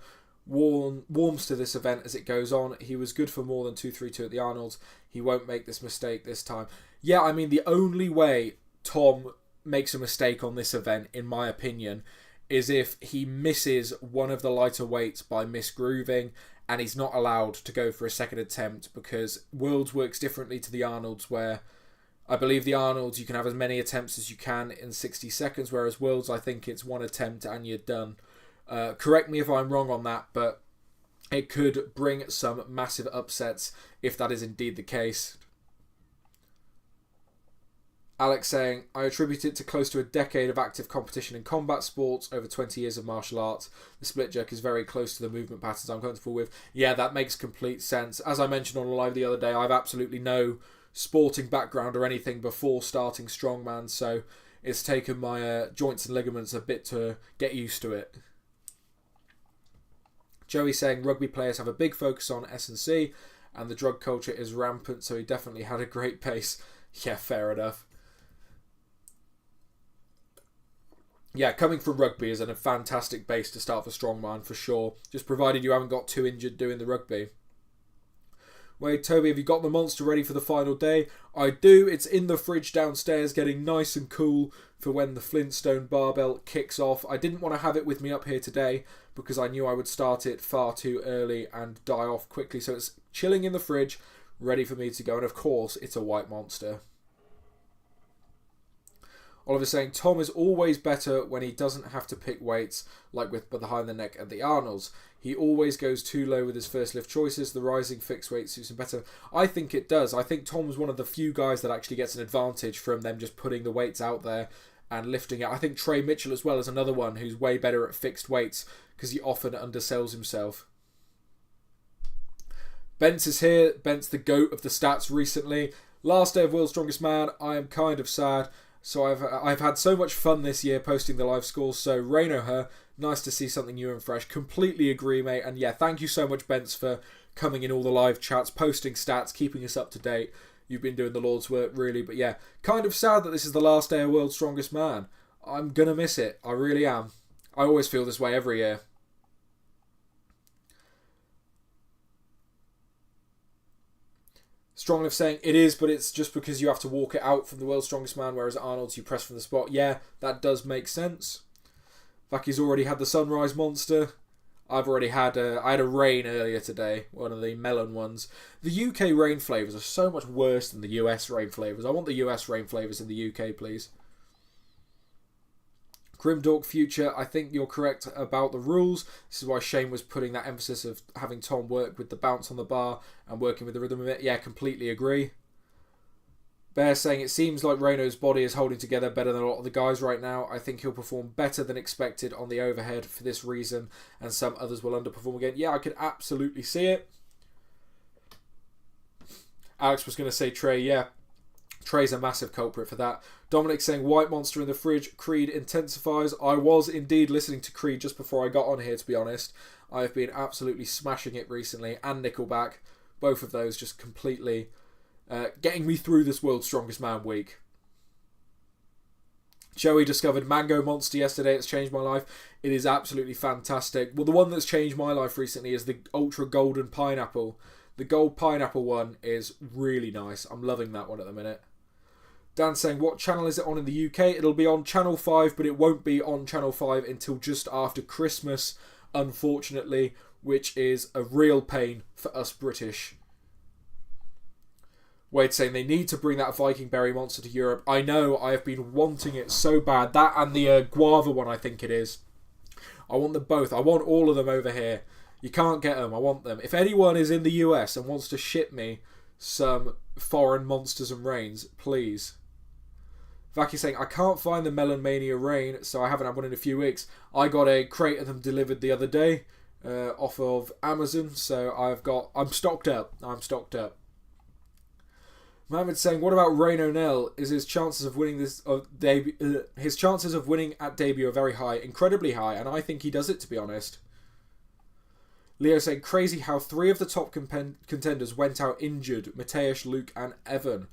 warms to this event as it goes on. He was good for more than 232 at the Arnold's. He won't make this mistake this time. Yeah, I mean, the only way Tom makes a mistake on this event, in my opinion, is if he misses one of the lighter weights by misgrooving and he's not allowed to go for a second attempt, because Worlds works differently to the Arnold's, where I believe the Arnold's you can have as many attempts as you can in 60 seconds, whereas Worlds I think it's one attempt and you're done. Correct me if I'm wrong on that, but it could bring some massive upsets if that is indeed the case. Alex saying, I attribute it to close to a decade of active competition in combat sports, over 20 years of martial arts. The split jerk is very close to the movement patterns I'm comfortable with. Yeah, that makes complete sense. As I mentioned on a live the other day, I've absolutely no sporting background or anything before starting Strongman, so it's taken my joints and ligaments a bit to get used to it. Joey saying, rugby players have a big focus on S&C and the drug culture is rampant, so he definitely had a great pace. Yeah, fair enough. Yeah, coming from rugby is a fantastic base to start for Strongman for sure, just provided you haven't got too injured doing the rugby. Wait, Toby, have you got the monster ready for the final day? I do. It's in the fridge downstairs getting nice and cool for when the Flintstone barbell kicks off. I didn't want to have it with me up here today because I knew I would start it far too early and die off quickly. So it's chilling in the fridge, ready for me to go. And of course, it's a white monster. Oliver's saying, Tom is always better when he doesn't have to pick weights, like with behind the neck at the Arnold's. He always goes too low with his first lift choices. The rising fixed weight suits him better. I think it does. I think Tom's one of the few guys that actually gets an advantage from them just putting the weights out there and lifting it. I think Trey Mitchell as well is another one who's way better at fixed weights because he often undersells himself. Bence is here. Bence, the GOAT of the stats recently. Last day of World's Strongest Man. I am kind of sad. So I've had so much fun this year posting the live scores. So Raino her, nice to see something new and fresh. Completely agree, mate. And yeah, thank you so much, Bence, for coming in all the live chats, posting stats, keeping us up to date. You've been doing the Lord's work, really. But yeah, kind of sad that this is the last day of World's Strongest Man. I'm going to miss it. I really am. I always feel this way every year. Strongliff saying, it is, but it's just because you have to walk it out from the World's Strongest Man, whereas at Arnold's you press from the spot. Yeah, that does make sense. Vaki's already had the Sunrise Monster. I've already had I had a rain earlier today, one of the melon ones. The UK rain flavours are so much worse than the US rain flavours. I want the US rain flavours in the UK, please. Grimdork Future, I think you're correct about the rules. This is why Shane was putting that emphasis of having Tom work with the bounce on the bar and working with the rhythm of it. Yeah, completely agree. Bear saying, it seems like Reno's body is holding together better than a lot of the guys right now. I think he'll perform better than expected on the overhead for this reason, and some others will underperform again. Yeah, I could absolutely see it. Alex was going to say Trey, yeah. Trey's a massive culprit for that. Dominic saying, White Monster in the fridge, Creed intensifies. I was indeed listening to Creed just before I got on here, to be honest. I've been absolutely smashing it recently, and Nickelback. Both of those just completely getting me through this World's Strongest Man week. Joey discovered Mango Monster yesterday. It's changed my life. It is absolutely fantastic. Well, the one that's changed my life recently is the Ultra Golden Pineapple. The Gold Pineapple one is really nice. I'm loving that one at the minute. Dan saying, what channel is it on in the UK? It'll be on Channel 5, but it won't be on Channel 5 until just after Christmas, unfortunately, which is a real pain for us British. Wade saying, they need to bring that Viking Berry Monster to Europe. I know, I have been wanting it so bad. That and the Guava one, I think it is. I want them both. I want all of them over here. You can't get them. I want them. If anyone is in the US and wants to ship me some foreign monsters and rains, please. Vaki saying, I can't find the Melon Mania rain, so I haven't had one in a few weeks. I got a crate of them delivered the other day off of Amazon, so I'm stocked up. I'm stocked up. Mohammed saying, what about Rain O'Neill? Is his chances of winning his chances of winning at debut are very high, incredibly high, and I think he does it, to be honest. Leo saying, crazy how 3 of the top contenders went out injured: Mateusz, Luke, and Evan.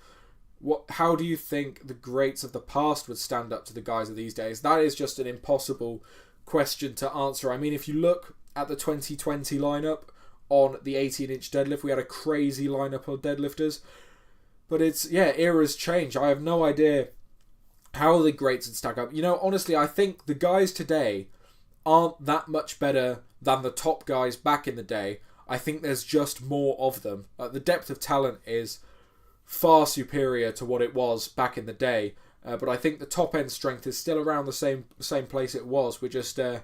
How do you think the greats of the past would stand up to the guys of these days? That is just an impossible question to answer. I mean, if you look at the 2020 lineup on the 18-inch deadlift, we had a crazy lineup of deadlifters. But it's, eras change. I have no idea how the greats would stack up. You know, honestly, I think the guys today aren't that much better than the top guys back in the day. I think there's just more of them. The depth of talent is far superior to what it was back in the day. But I think the top end strength is still around the same place it was. We just got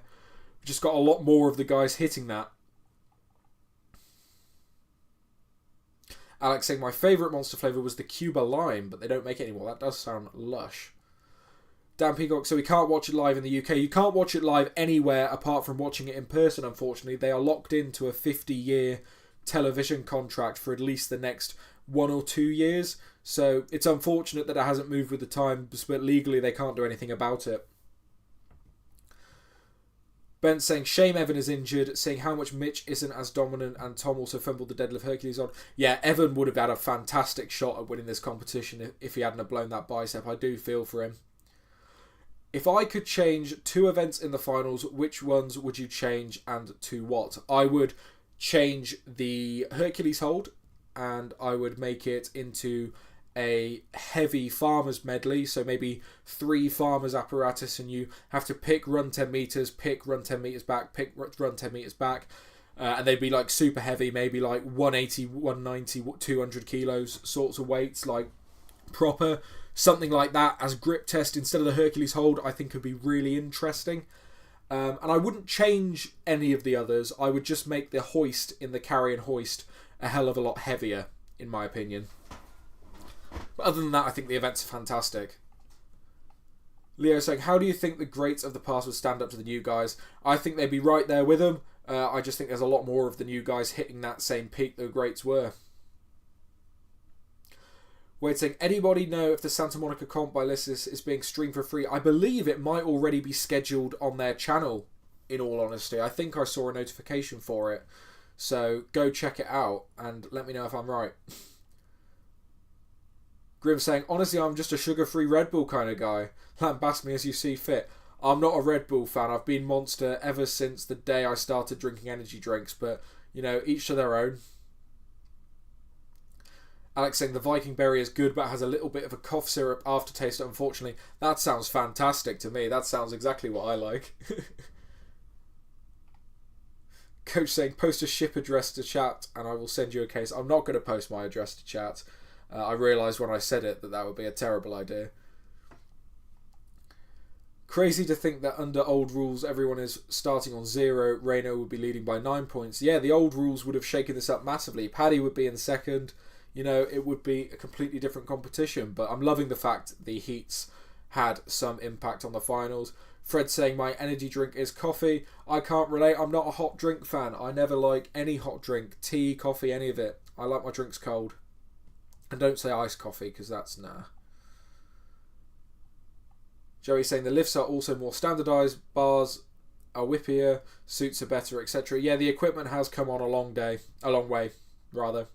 a lot more of the guys hitting that. Alex saying, my favourite monster flavour was the Cuba Lime, but they don't make it anymore. That does sound lush. Dan Peacock, so we can't watch it live in the UK. You can't watch it live anywhere apart from watching it in person, unfortunately. They are locked into a 50-year television contract for at least the next 1 or 2 years. So it's unfortunate that it hasn't moved with the times, but legally they can't do anything about it. Ben saying, shame Evan is injured, saying how much Mitch isn't as dominant, and Tom also fumbled the deadlift Hercules on. Yeah, Evan would have had a fantastic shot at winning this competition if he hadn't have blown that bicep. I do feel for him. If I could change 2 events in the finals, which ones would you change and to what? I would change the Hercules hold, and I would make it into a heavy farmers medley, so maybe 3 farmers apparatus, and you have to pick run 10 meters, pick run 10 meters back, pick run 10 meters back, and they'd be like super heavy, maybe like 180, 190, 200 kilos sorts of weights, like proper, something like that as grip test instead of the Hercules hold. I think could be really interesting. And I wouldn't change any of the others. I would just make the hoist in the carry and hoist a hell of a lot heavier, in my opinion. But other than that, I think the events are fantastic. Leo saying, how do you think the greats of the past would stand up to the new guys? I think they'd be right there with them. I just think there's a lot more of the new guys hitting that same peak the greats were. Wade saying, anybody know if the Santa Monica comp by Lysis is being streamed for free? I believe it might already be scheduled on their channel, in all honesty. I think I saw a notification for it. So go check it out and let me know if I'm right. Grim saying, honestly, I'm just a sugar-free Red Bull kind of guy. Lambast me as you see fit. I'm not a Red Bull fan. I've been Monster ever since the day I started drinking energy drinks. But, you know, each to their own. Alex saying, the Viking berry is good but has a little bit of a cough syrup aftertaste, unfortunately. That sounds fantastic to me. That sounds exactly what I like. Coach saying, post a ship address to chat and I will send you a case. I'm not going to post my address to chat. I realised when I said it that would be a terrible idea. Crazy to think that under old rules everyone is starting on 0. Reino would be leading by 9 points. Yeah, the old rules would have shaken this up massively. Paddy would be in second. You know, it would be a completely different competition. But I'm loving the fact the heats had some impact on the finals. Fred saying, my energy drink is coffee. I can't relate. I'm not a hot drink fan. I never like any hot drink. Tea, coffee, any of it. I like my drinks cold. And don't say iced coffee, because that's nah. Joey saying the lifts are also more standardised, bars are whippier, suits are better, etc. Yeah, the equipment has come on a long way, rather.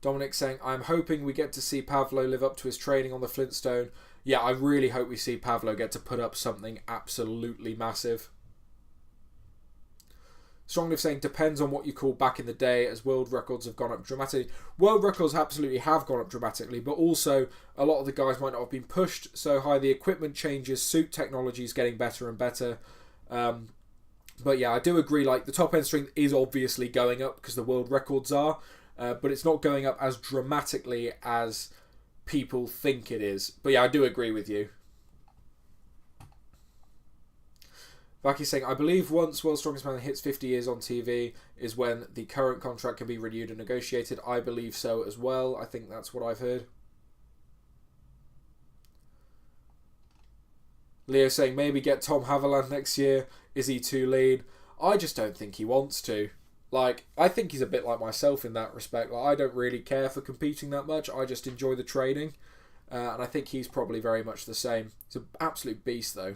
Dominic saying, I'm hoping we get to see Pavlo live up to his training on the Flintstone. Yeah, I really hope we see Pavlo get to put up something absolutely massive. Strongliff saying, depends on what you call back in the day, as world records have gone up dramatically. World records absolutely have gone up dramatically, but also a lot of the guys might not have been pushed so high. The equipment changes, suit technology is getting better and better. But yeah, I do agree, like, the top end strength is obviously going up because the world records are, but it's not going up as dramatically as people think it is. But yeah, I do agree with you. Vaki's saying, I believe once World's Strongest Man hits 50 years on TV is when the current contract can be renewed and negotiated. I believe so as well. I think that's what I've heard. Leo saying, maybe get Tom Haviland next year. Is he too lean? I just don't think he wants to. Like, I think he's a bit like myself in that respect. Like, I don't really care for competing that much. I just enjoy the training. And I think he's probably very much the same. He's an absolute beast, though.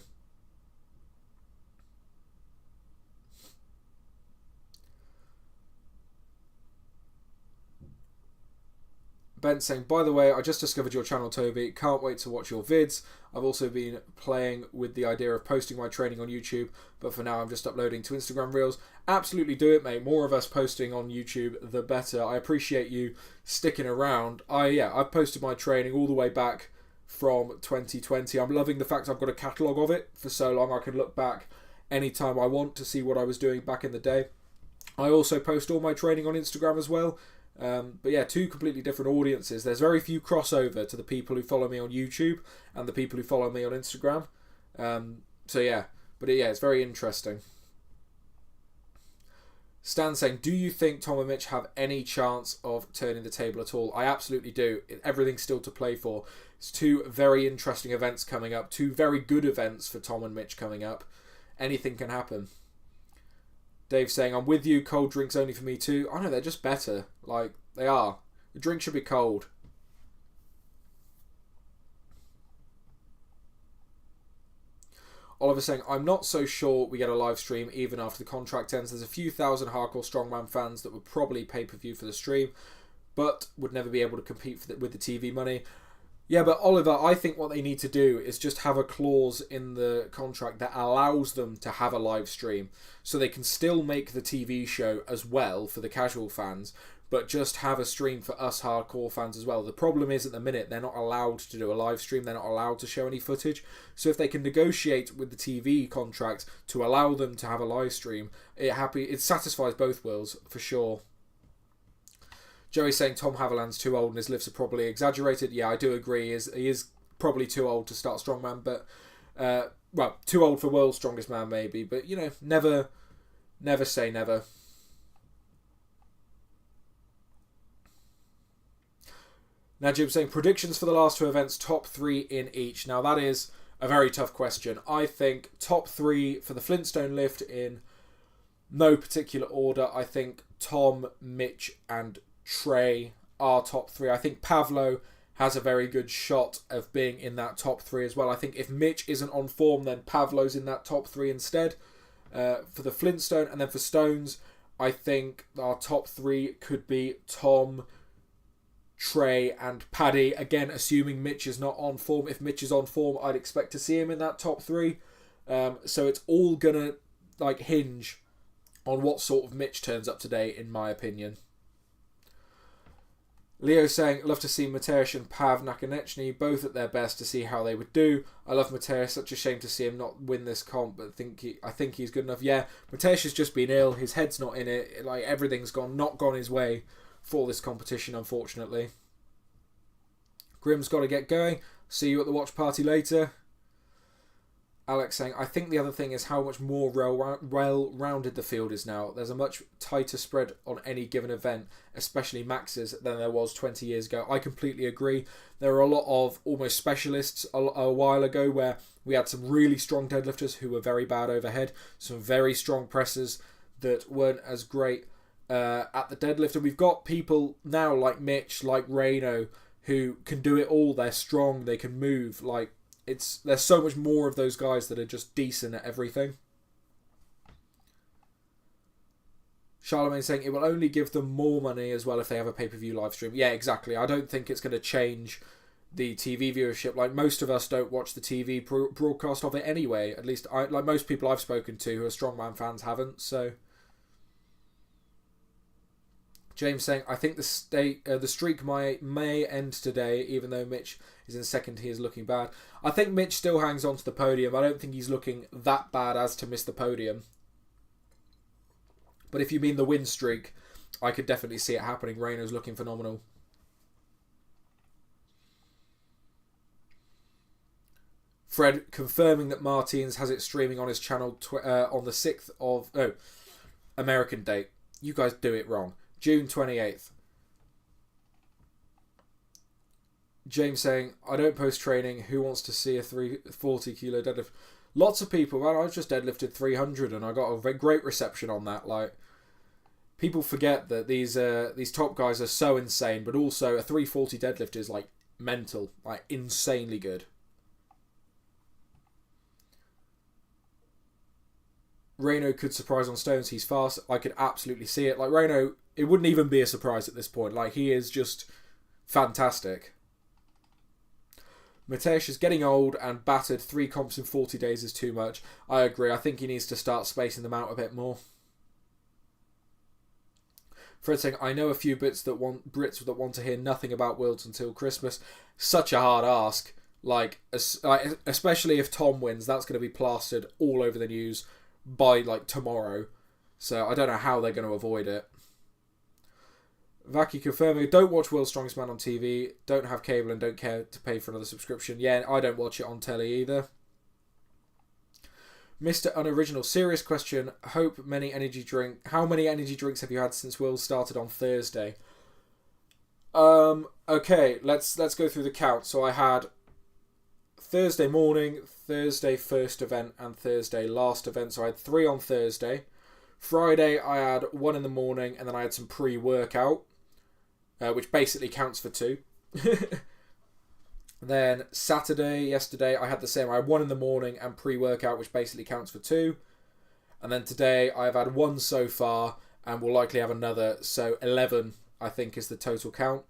Ben saying, by the way, I just discovered your channel, Toby. Can't wait to watch your vids. I've also been playing with the idea of posting my training on YouTube, but for now I'm just uploading to Instagram Reels. Absolutely do it, mate. More of us posting on YouTube, the better. I appreciate you sticking around. I've posted my training all the way back from 2020. I'm loving the fact I've got a catalogue of it for so long. I can look back anytime I want to see what I was doing back in the day. I also post all my training on Instagram as well. But yeah, two completely different audiences. There's very few crossover to the people who follow me on YouTube and the people who follow me on Instagram. It's very interesting. Stan saying, do you think Tom and Mitch have any chance of turning the table at all? I absolutely do. Everything's still to play for. It's two very interesting events coming up. Two very good events for Tom and Mitch coming up. Anything can happen. Dave saying, I'm with you, cold drinks only for me too. I know, they're just better. Like, they are. The drink should be cold. Oliver saying, I'm not so sure we get a live stream even after the contract ends. There's a few thousand hardcore strongman fans that would probably pay-per-view for the stream, but would never be able to compete with the TV money. Yeah, but Oliver, I think what they need to do is just have a clause in the contract that allows them to have a live stream, so they can still make the TV show as well for the casual fans, but just have a stream for us hardcore fans as well. The problem is at the minute they're not allowed to do a live stream, they're not allowed to show any footage. So if they can negotiate with the TV contract to allow them to have a live stream, it satisfies both worlds for sure. Joey's saying Tom Haviland's too old and his lifts are probably exaggerated. Yeah, I do agree. He is probably too old to start Strongman, but too old for World's Strongest Man maybe. But you know, never say never. Najib saying predictions for the last two events, top three in each. Now that is a very tough question. I think top three for the Flintstone lift in no particular order. I think Tom, Mitch, and Trey are top three. I think Pavlo has a very good shot of being in that top three as well. I think if Mitch isn't on form, then Pavlo's in that top three instead. For the Flintstone, and then for Stones, I think our top three could be Tom, Trey, and Paddy. Again, assuming Mitch is not on form. If Mitch is on form, I'd expect to see him in that top three. So it's all gonna hinge on what sort of Mitch turns up today, in my opinion. Leo saying, love to see Mateusz and Pav Nakonechny both at their best to see how they would do. I love Mateusz, such a shame to see him not win this comp, but I think he's good enough. Yeah, Mateusz has just been ill, his head's not in it, everything's not gone his way for this competition, unfortunately. Grim's got to get going. See you at the watch party later. Alex saying, I think the other thing is how much more well-rounded the field is now. There's a much tighter spread on any given event, especially maxes, than there was 20 years ago. I completely agree. There are a lot of almost specialists a while ago where we had some really strong deadlifters who were very bad overhead, some very strong pressers that weren't as great at the deadlift. And we've got people now like Mitch, like Reno, who can do it all. They're strong, they can move, there's so much more of those guys that are just decent at everything. Charlemagne saying it will only give them more money as well if they have a pay-per-view live stream. Yeah, exactly. I don't think it's going to change the TV viewership. Most of us don't watch the TV broadcast of it anyway. At least most people I've spoken to who are Strongman fans haven't. So James saying, I think the streak may end today, even though Mitch is in second, he is looking bad. I think Mitch still hangs on to the podium. I don't think he's looking that bad as to miss the podium. But if you mean the win streak, I could definitely see it happening. Reno's looking phenomenal. Fred confirming that Martins has it streaming on his channel on the 6th of... American date. You guys do it wrong. June 28th. James saying, I don't post training. Who wants to see a 340 kilo deadlift? Lots of people. Man, I just deadlifted 300 and I got a great reception on that. people forget that these top guys are so insane, but also a 340 deadlift is like mental, like insanely good. Reno could surprise on stones. He's fast. I could absolutely see it. Like Reno, it wouldn't even be a surprise at this point. Like he is just fantastic. Mateus is getting old and battered. 3 comps in 40 days is too much. I agree. I think he needs to start spacing them out a bit more. Fred saying, I know a few Brits that want to hear nothing about Worlds until Christmas. Such a hard ask. Like, especially if Tom wins, that's going to be plastered all over the news by like tomorrow. So I don't know how they're going to avoid it. Vaki confirming, don't watch World's Strongest Man on TV, don't have cable and don't care to pay for another subscription. Yeah, I don't watch it on telly either. Mr. Unoriginal, serious question. How many energy drinks have you had since Worlds started on Thursday? Okay, let's go through the count. So I had Thursday morning, Thursday first event, and Thursday last event. So I had 3 on Thursday. Friday I had 1 in the morning, and then I had some pre-workout, which basically counts for 2. Then yesterday, I had the same. I had 1 in the morning and pre-workout, which basically counts for 2. And then today, I've had 1 so far, and will likely have another. So 11, I think, is the total count.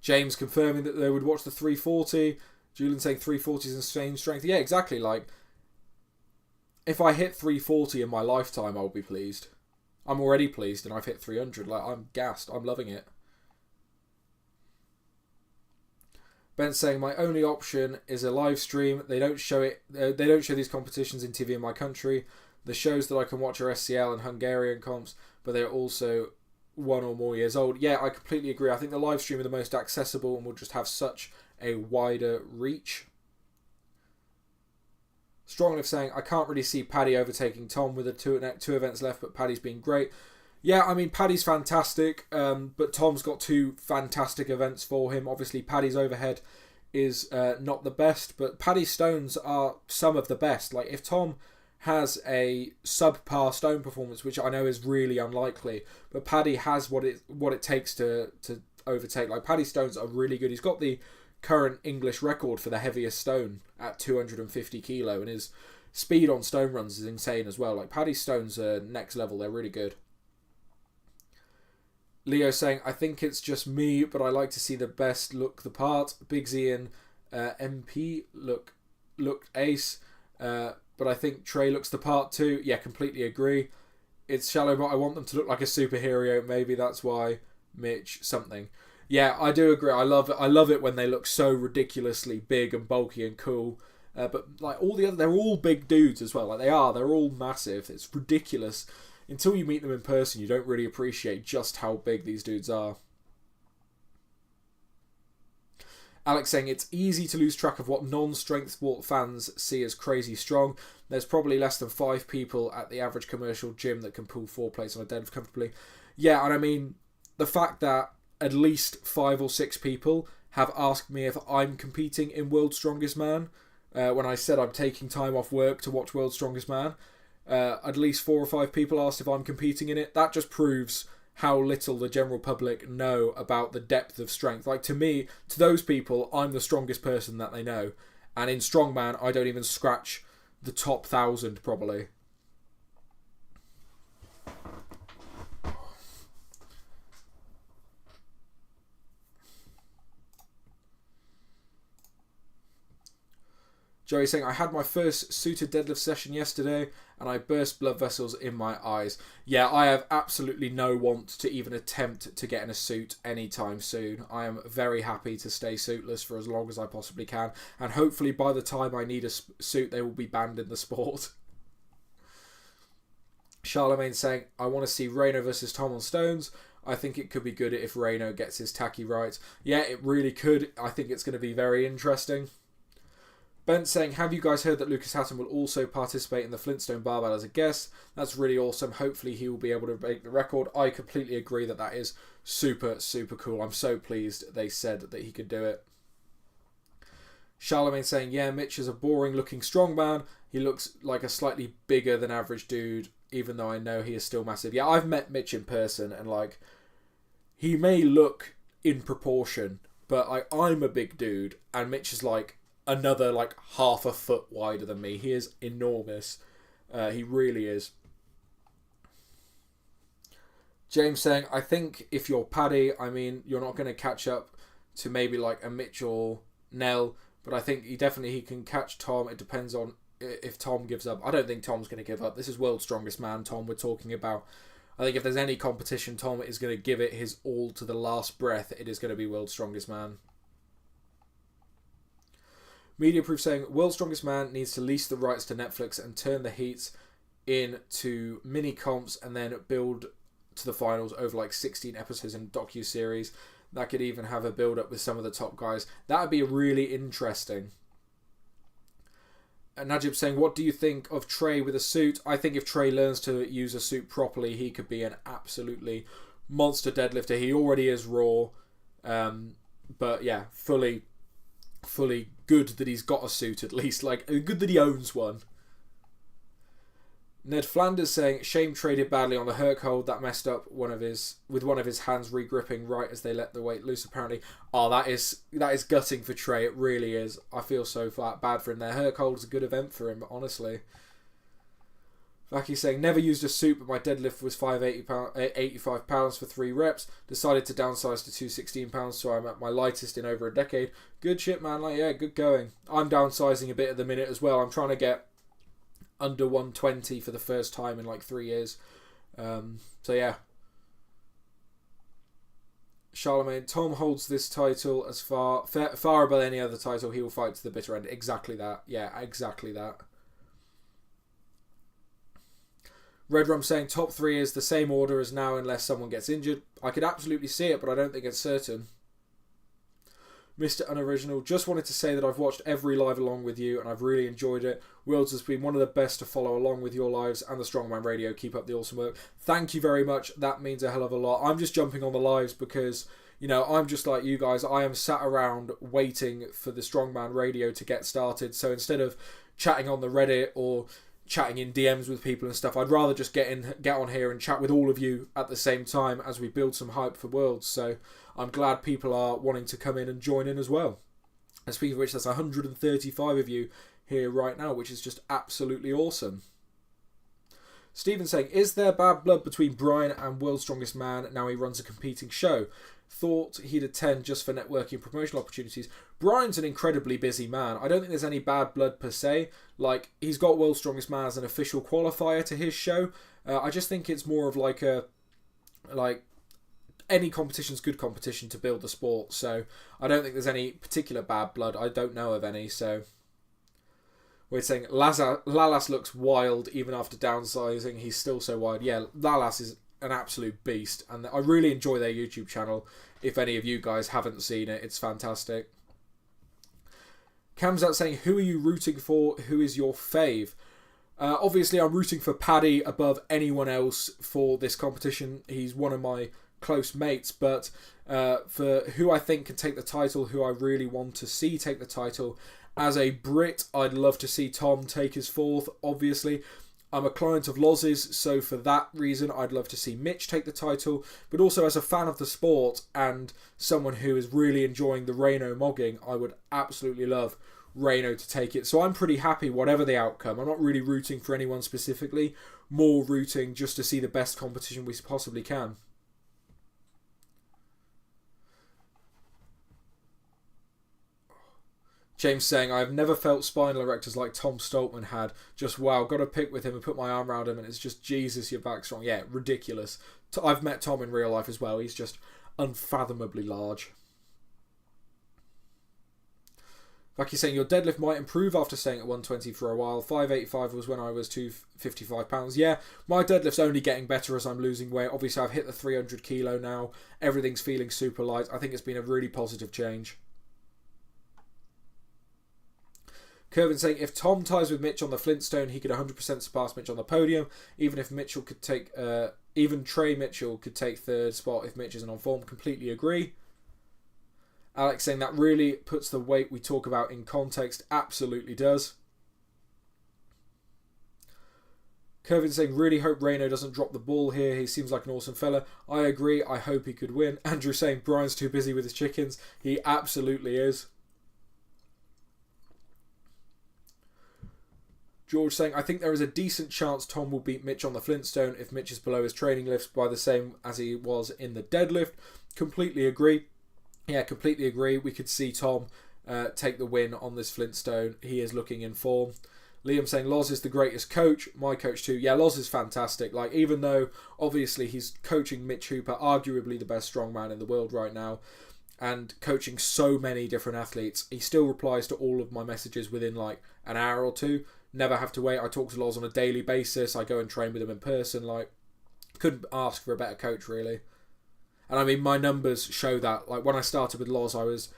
James confirming that they would watch the 340. Julian saying 340 is insane strength. Yeah, exactly. Like, if I hit 340 in my lifetime, I'll be pleased. I'm already pleased, and I've hit 300. Like, I'm gassed. I'm loving it. Ben's saying my only option is a live stream. They don't show it. They don't show these competitions in TV in my country. The shows that I can watch are SCL and Hungarian comps, but they're also 1 or more years old. Yeah, I completely agree. I think the live stream are the most accessible and will just have such a wider reach. Stronglift saying, I can't really see Paddy overtaking Tom with the 2 events left, but Paddy's been great. Yeah, I mean, Paddy's fantastic, but Tom's got 2 fantastic events for him. Obviously, Paddy's overhead is not the best, but Paddy's stones are some of the best. Like, if Tom has a subpar stone performance, which I know is really unlikely, but Paddy has what it takes to overtake. Like, Paddy's stones are really good. He's got the current English record for the heaviest stone at 250 kilo, and his speed on stone runs is insane as well. Like, Paddy's stones are next level. They're really good. Leo saying, I think it's just me, but I like to see the best look the part. Big Z and MP looked ace, but I think Trey looks the part too. Yeah, completely agree. It's shallow, but I want them to look like a superhero. Maybe that's why Mitch something. Yeah, I do agree. I love it. I love it when they look so ridiculously big and bulky and cool. But like all the other, they're all big dudes as well. Like they're all massive. It's ridiculous. Until you meet them in person, you don't really appreciate just how big these dudes are. Alex saying it's easy to lose track of what non-strength sport fans see as crazy strong. There's probably less than 5 people at the average commercial gym that can pull 4 plates on a deadlift comfortably. Yeah, and I mean, the fact that at least 5 or 6 people have asked me if I'm competing in World's Strongest Man, when I said I'm taking time off work to watch World's Strongest Man. At least 4 or 5 people asked if I'm competing in it. That just proves how little the general public know about the depth of strength. Like, to me, to those people, I'm the strongest person that they know. And in Strongman, I don't even scratch the top 1,000, probably. Joey saying, I had my first suited deadlift session yesterday and I burst blood vessels in my eyes. Yeah, I have absolutely no want to even attempt to get in a suit anytime soon. I am very happy to stay suitless for as long as I possibly can. And hopefully by the time I need a suit, they will be banned in the sport. Charlemagne saying, I want to see Reno versus Tom on stones. I think it could be good if Reno gets his tacky right. Yeah, it really could. I think it's going to be very interesting. Ben saying, have you guys heard that Lucas Hatton will also participate in the Flintstone barbell as a guest? That's really awesome. Hopefully he will be able to break the record. I completely agree that is super, super cool. I'm so pleased they said that he could do it. Charlemagne saying, yeah, Mitch is a boring looking strongman. He looks like a slightly bigger than average dude, even though I know he is still massive. Yeah, I've met Mitch in person, and like, he may look in proportion, but I'm a big dude, and Mitch is like another like half a foot wider than me. He is enormous. He really is. James saying, I think if you're Paddy, I mean, you're not going to catch up to maybe like a Mitch or Nell, but I think he can catch Tom. It depends on if Tom gives up. I don't think Tom's going to give up. This is World's Strongest Man, Tom, we're talking about. I think if there's any competition, Tom is going to give it his all to the last breath. It is going to be World's Strongest Man. Media Proof saying, World's Strongest Man needs to lease the rights to Netflix and turn the heats into mini comps and then build to the finals over like 16 episodes in a docu-series. That could even have a build-up with some of the top guys. That would be really interesting. And Najib saying, what do you think of Trey with a suit? I think if Trey learns to use a suit properly, he could be an absolutely monster deadlifter. He already is raw. But yeah, fully good that he's got a suit at least. Like, good that he owns one. Ned Flanders saying, shame traded badly on the Herc hold. That messed up with one of his hands re-gripping right as they let the weight loose apparently. Oh, that is gutting for Trey. It really is. I feel so bad for him there. Herc hold is a good event for him, honestly. Vaki saying, never used a suit, but my deadlift was 85 pounds for 3 reps. Decided to downsize to 216 pounds, so I'm at my lightest in over a decade. Good shit, man. Like, yeah, good going. I'm downsizing a bit at the minute as well. I'm trying to get under 120 for the first time in like 3 years. So yeah. Charlemagne, Tom holds this title as far above any other title. He will fight to the bitter end. Exactly that. Yeah, exactly that. Red Rum saying top 3 is the same order as now unless someone gets injured. I could absolutely see it, but I don't think it's certain. Mr. Unoriginal, just wanted to say that I've watched every live along with you and I've really enjoyed it. Worlds has been one of the best to follow along with your lives and the Strongman Radio. Keep up the awesome work. Thank you very much. That means a hell of a lot. I'm just jumping on the lives because, you know, I'm just like you guys. I am sat around waiting for the Strongman Radio to get started. So instead of chatting on the Reddit or chatting in DMs with people and stuff, I'd rather just get on here and chat with all of you at the same time as we build some hype for Worlds. So I'm glad people are wanting to come in and join in as well. And speaking of which, that's 135 of you here right now, which is just absolutely awesome. Stephen saying, is there bad blood between Brian and World's Strongest Man now he runs a competing show? Thought he'd attend just for networking and promotional opportunities. Brian's an incredibly busy man. I don't think there's any bad blood per se. Like, he's got World's Strongest Man as an official qualifier to his show. I just think it's more of like any competition's good competition to build the sport. So I don't think there's any particular bad blood. I don't know of any. So we're saying Lalas looks wild even after downsizing. He's still so wild. Yeah, Lalas is an absolute beast, and I really enjoy their YouTube channel. If any of you guys haven't seen it, it's fantastic. Cam's out saying, who are you rooting for? Who is your fave? Obviously, I'm rooting for Paddy above anyone else for this competition. He's one of my close mates, but for who I think can take the title, who I really want to see take the title, as a Brit, I'd love to see Tom take his 4th, obviously. I'm a client of Loz's, so for that reason, I'd love to see Mitch take the title. But also as a fan of the sport and someone who is really enjoying the Reno mogging, I would absolutely love Reno to take it. So I'm pretty happy whatever the outcome. I'm not really rooting for anyone specifically, more rooting just to see the best competition we possibly can. James saying, I've never felt spinal erectors like Tom Stoltman had. Just wow, got to pick with him and put my arm around him and it's just, Jesus, your back strong. Yeah, ridiculous. I've met Tom in real life as well. He's just unfathomably large. Like saying, your deadlift might improve after staying at 120 for a while. 585 was when I was 255 pounds. Yeah, my deadlift's only getting better as I'm losing weight. Obviously, I've hit the 300 kilo now. Everything's feeling super light. I think it's been a really positive change. Kervin saying, if Tom ties with Mitch on the Flintstone, he could 100% surpass Mitch on the podium. Even if Mitchell could take, even Trey Mitchell could take 3rd spot if Mitch isn't on form. Completely agree. Alex saying that really puts the weight we talk about in context. Absolutely does. Kevin saying, really hope Reno doesn't drop the ball here. He seems like an awesome fella. I agree. I hope he could win. Andrew saying, Brian's too busy with his chickens. He absolutely is. George saying, I think there is a decent chance Tom will beat Mitch on the Flintstone if Mitch is below his training lifts by the same as he was in the deadlift. Completely agree. Yeah, completely agree. We could see Tom take the win on this Flintstone. He is looking in form. Liam saying, Loz is the greatest coach. My coach too. Yeah, Loz is fantastic. Like, even though, obviously, he's coaching Mitch Hooper, arguably the best strongman in the world right now, and coaching so many different athletes, he still replies to all of my messages within, like, an hour or two. Never have to wait. I talk to Loz on a daily basis. I go and train with him in person. Like, couldn't ask for a better coach, really. And, I mean, my numbers show that. Like, when I started with Loz, I was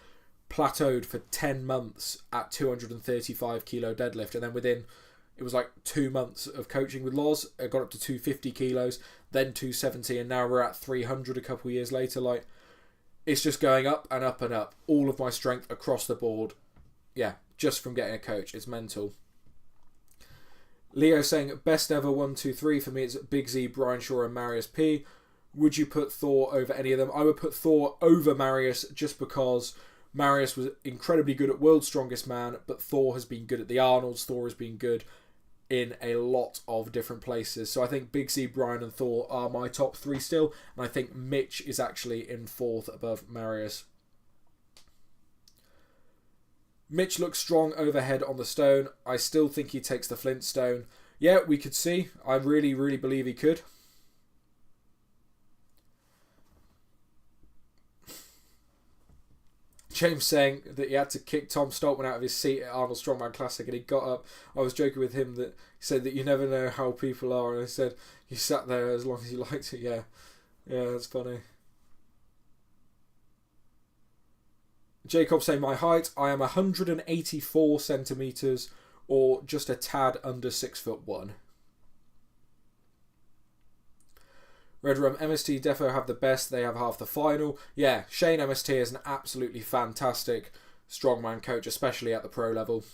plateaued for 10 months at 235 kilo deadlift, and then within, it was like 2 months of coaching with Loz, I got up to 250 kilos, then 270, and now we're at 300 a couple of years later. Like, it's just going up and up and up. All of my strength across the board, yeah, just from getting a coach. It's mental. Leo saying, best ever 1, 2, 3 for me, it's Big Z, Brian Shaw and Marius P. Would you put Thor over any of them? I would put Thor over Marius just because Marius was incredibly good at World's Strongest Man, but Thor has been good at the Arnolds. Thor has been good in a lot of different places. So I think Big Z, Brian and Thor are my top 3 still, and I think Mitch is actually in 4th above Marius. Mitch looks strong overhead on the stone. I still think he takes the Flintstone. Yeah, we could see. I really, really believe he could. James saying that he had to kick Tom Stoltman out of his seat at Arnold Strongman Classic, and he got up. I was joking with him that he said that you never know how people are, and I said, you sat there as long as you liked it. Yeah, that's funny. Jacob saying, my height, I am 184 centimetres, or just a tad under 6'1". Red Rum, MST defo have the best, they have half the final. Yeah, Shane MST is an absolutely fantastic strongman coach, especially at the pro level.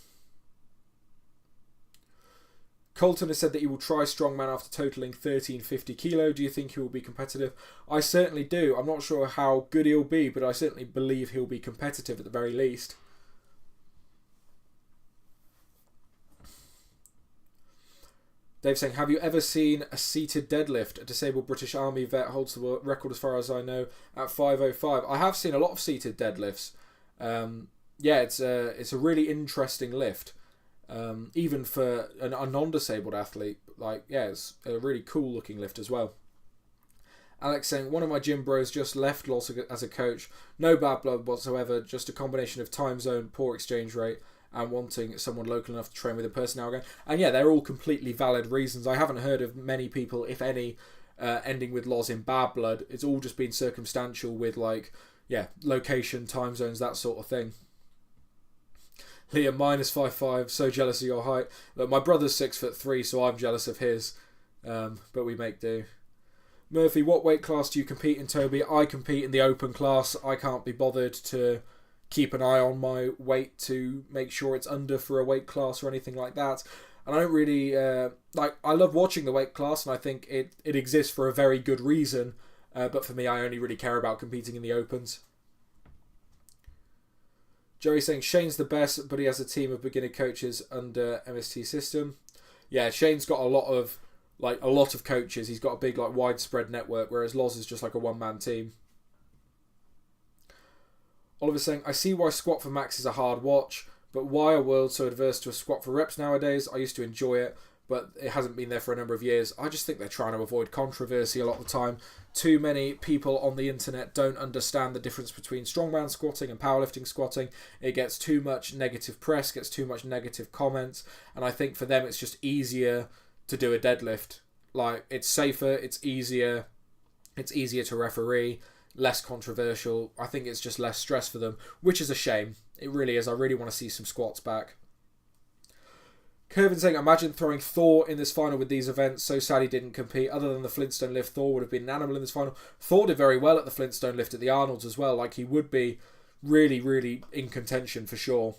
Colton has said that he will try strongman after totaling 1350 kilo. Do you think he will be competitive? I certainly do. I'm not sure how good he'll be, but I certainly believe he'll be competitive at the very least. Dave saying, have you ever seen a seated deadlift? A disabled British Army vet holds the record as far as I know at 505. I have seen a lot of seated deadlifts. Yeah, it's a really interesting lift. Even for a non-disabled athlete. Like, yeah, it's a really cool looking lift as well. Alex saying, one of my gym bros just left Loz as a coach. No bad blood whatsoever, just a combination of time zone, poor exchange rate, and wanting someone local enough to train with a person now again. And yeah, they're all completely valid reasons. I haven't heard of many people, if any, ending with Loz in bad blood. It's all just been circumstantial with, like, yeah, location, time zones, that sort of thing. Liam, -5'5", so jealous of your height. Look, my brother's 6'3", so I'm jealous of his. But we make do. Murphy, what weight class do you compete in, Toby? I compete in the open class. I can't be bothered to keep an eye on my weight to make sure it's under for a weight class or anything like that. And I don't really... I love watching the weight class, and I think it exists for a very good reason. But for me, I only really care about competing in the opens. Joey saying, Shane's the best, but he has a team of beginner coaches under MST system. Yeah, Shane's got a lot of coaches. He's got a big, like, widespread network, whereas Loz is just like a one-man team. Oliver saying, I see why squat for max is a hard watch, but why are worlds so adverse to a squat for reps nowadays? I used to enjoy it, but it hasn't been there for a number of years. I just think they're trying to avoid controversy a lot of the time. Too many people on the internet don't understand the difference between strongman squatting and powerlifting squatting. It gets too much negative press, gets too much negative comments, and I think for them it's just easier to do a deadlift. Like, it's safer, it's easier to referee, less controversial. I think it's just less stress for them, which is a shame. It really is. I really want to see some squats back. Kervin saying, imagine throwing Thor in this final with these events. So sad he didn't compete. Other than the Flintstone lift, Thor would have been an animal in this final. Thor did very well at the Flintstone lift at the Arnolds as well. Like, he would be really, really in contention for sure.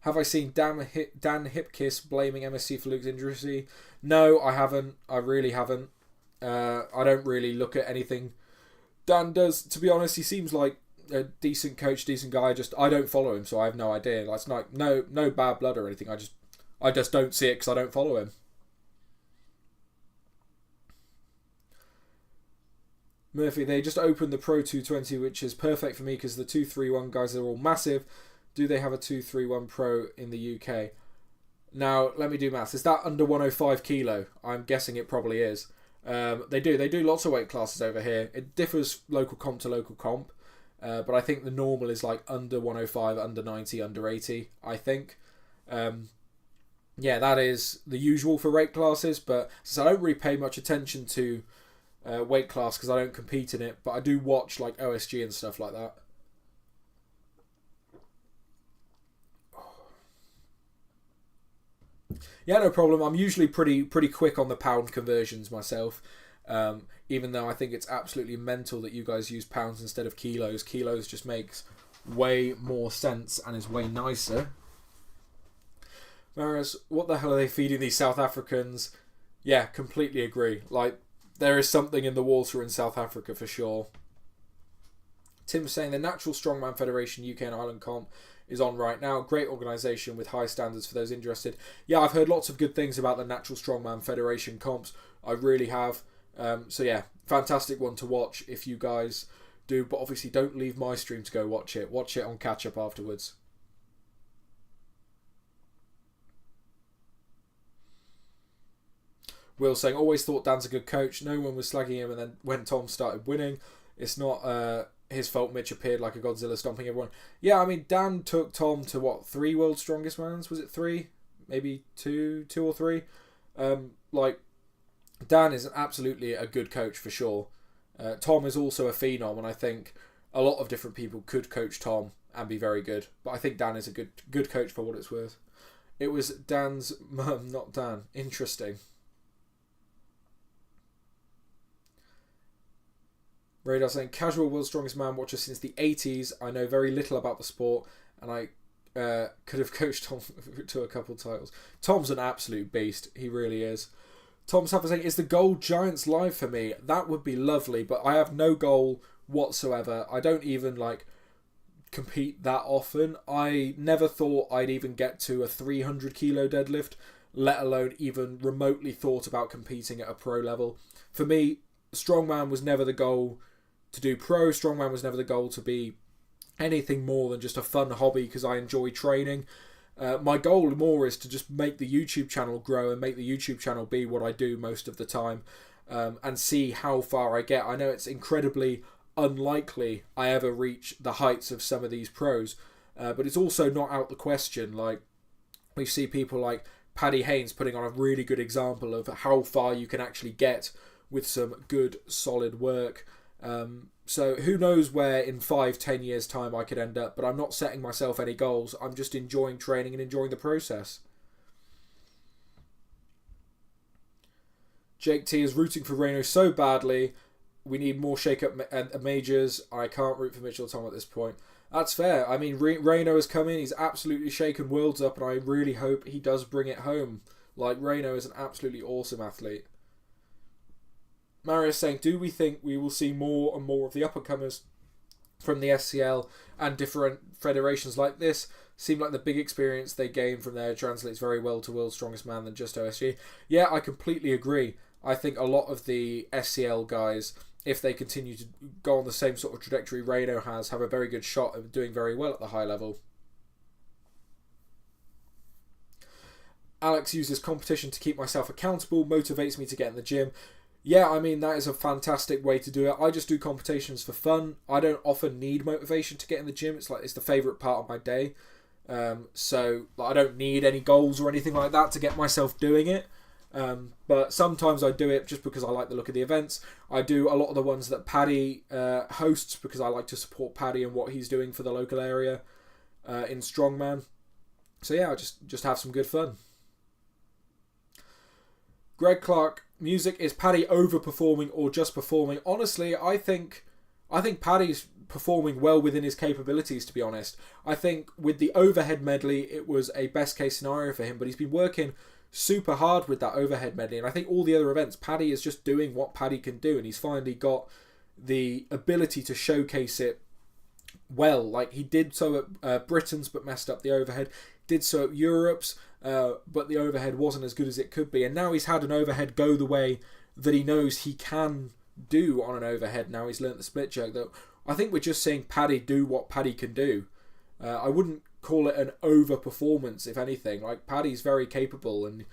Have I seen Dan Hipkiss blaming MSC for Luke's injury? No, I haven't. I really haven't. I don't really look at anything Dan does. To be honest, he seems like a decent coach, decent guy. I don't follow him, so I have no idea. Like, it's not no bad blood or anything. I just don't see it because I don't follow him. Murphy, they just opened the Pro 220, which is perfect for me because the 231 guys are all massive. Do they have a 231 Pro in the UK? Now, let me do maths. Is that under 105 kilo? I'm guessing it probably is. They do lots of weight classes over here. It differs local comp to local comp. But I think the normal is like under 105, under 90, under 80, I think. Yeah, that is the usual for weight classes. But since I don't really pay much attention to weight class because I don't compete in it, but I do watch like OSG and stuff like that. Yeah, no problem. I'm usually pretty quick on the pound conversions myself. Even though I think it's absolutely mental that you guys use pounds instead of kilos. Kilos just makes way more sense and is way nicer. Whereas, what the hell are they feeding these South Africans? Yeah, completely agree. Like, there is something in the water in South Africa for sure. Tim's saying the Natural Strongman Federation UK and Ireland comp is on right now. Great organisation with high standards for those interested. Yeah, I've heard lots of good things about the Natural Strongman Federation comps. I really have. So yeah, fantastic one to watch if you guys do. But obviously don't leave my stream to go watch it. Watch it on catch up afterwards. Will saying, always thought Dan's a good coach. No one was slagging him, and then when Tom started winning, it's not his fault Mitch appeared like a Godzilla stomping everyone. Yeah, I mean, Dan took Tom to what, 3 World's Strongest Mans? Was it 3? Maybe 2 or 3? Like, Dan is absolutely a good coach for sure. Tom is also a phenom, and I think a lot of different people could coach Tom and be very good. But I think Dan is a good coach for what it's worth. It was Dan's mum, not Dan. Interesting. Radar saying, casual World's Strongest Man watcher since the 80s. I know very little about the sport, and I could have coached Tom to a couple titles. Tom's an absolute beast. He really is. Tom's having saying, is the goal Giants live for me? That would be lovely, but I have no goal whatsoever. I don't even compete that often. I never thought I'd even get to a 300 kilo deadlift, let alone even remotely thought about competing at a pro level. For me, Strongman was never the goal to do pro. Strongman was never the goal to be anything more than just a fun hobby because I enjoy training. My goal more is to just make the YouTube channel grow and make the YouTube channel be what I do most of the time, and see how far I get. I know it's incredibly unlikely I ever reach the heights of some of these pros, but it's also not out the question. Like, we see people like Paddy Haynes putting on a really good example of how far you can actually get with some good solid work. So who knows where in 5-10 years time I could end up, but I'm not setting myself any goals. I'm just enjoying training and enjoying the process. Jake T is rooting for Reno so badly. We need more shake-up majors. I can't root for Mitchell Tom at this point. That's fair. I mean, Reno has come in. He's absolutely shaken worlds up, and I really hope he does bring it home. Like, Reno is an absolutely awesome athlete. Marius saying, do we think we will see more and more of the up-and-comers from the SCL and different federations like this? Seem like the big experience they gain from there translates very well to World's Strongest Man than just OSG. Yeah, I completely agree. I think a lot of the SCL guys, if they continue to go on the same sort of trajectory Reno has, have a very good shot of doing very well at the high level. Alex uses competition to keep myself accountable, motivates me to get in the gym. Yeah, I mean, that is a fantastic way to do it. I just do competitions for fun. I don't often need motivation to get in the gym. It's the favourite part of my day. So I don't need any goals or anything like that to get myself doing it. But sometimes I do it just because I like the look of the events. I do a lot of the ones that Paddy hosts because I like to support Paddy and what he's doing for the local area in Strongman. So yeah, I just have some good fun. Greg Clark, music, is Paddy overperforming or just performing? Honestly, I think Paddy's performing well within his capabilities, to be honest. I think with the overhead medley, it was a best case scenario for him, but he's been working super hard with that overhead medley, and I think all the other events, Paddy is just doing what Paddy can do, and he's finally got the ability to showcase it well. Like, he did so at Britain's but messed up the overhead, did so at Europe's, but the overhead wasn't as good as it could be, and now he's had an overhead go the way that he knows he can do on an overhead. Now he's learnt the split jerk. That I think we're just seeing Paddy do what Paddy can do. I wouldn't call it an over performance, if anything. Like, Paddy's very capable, and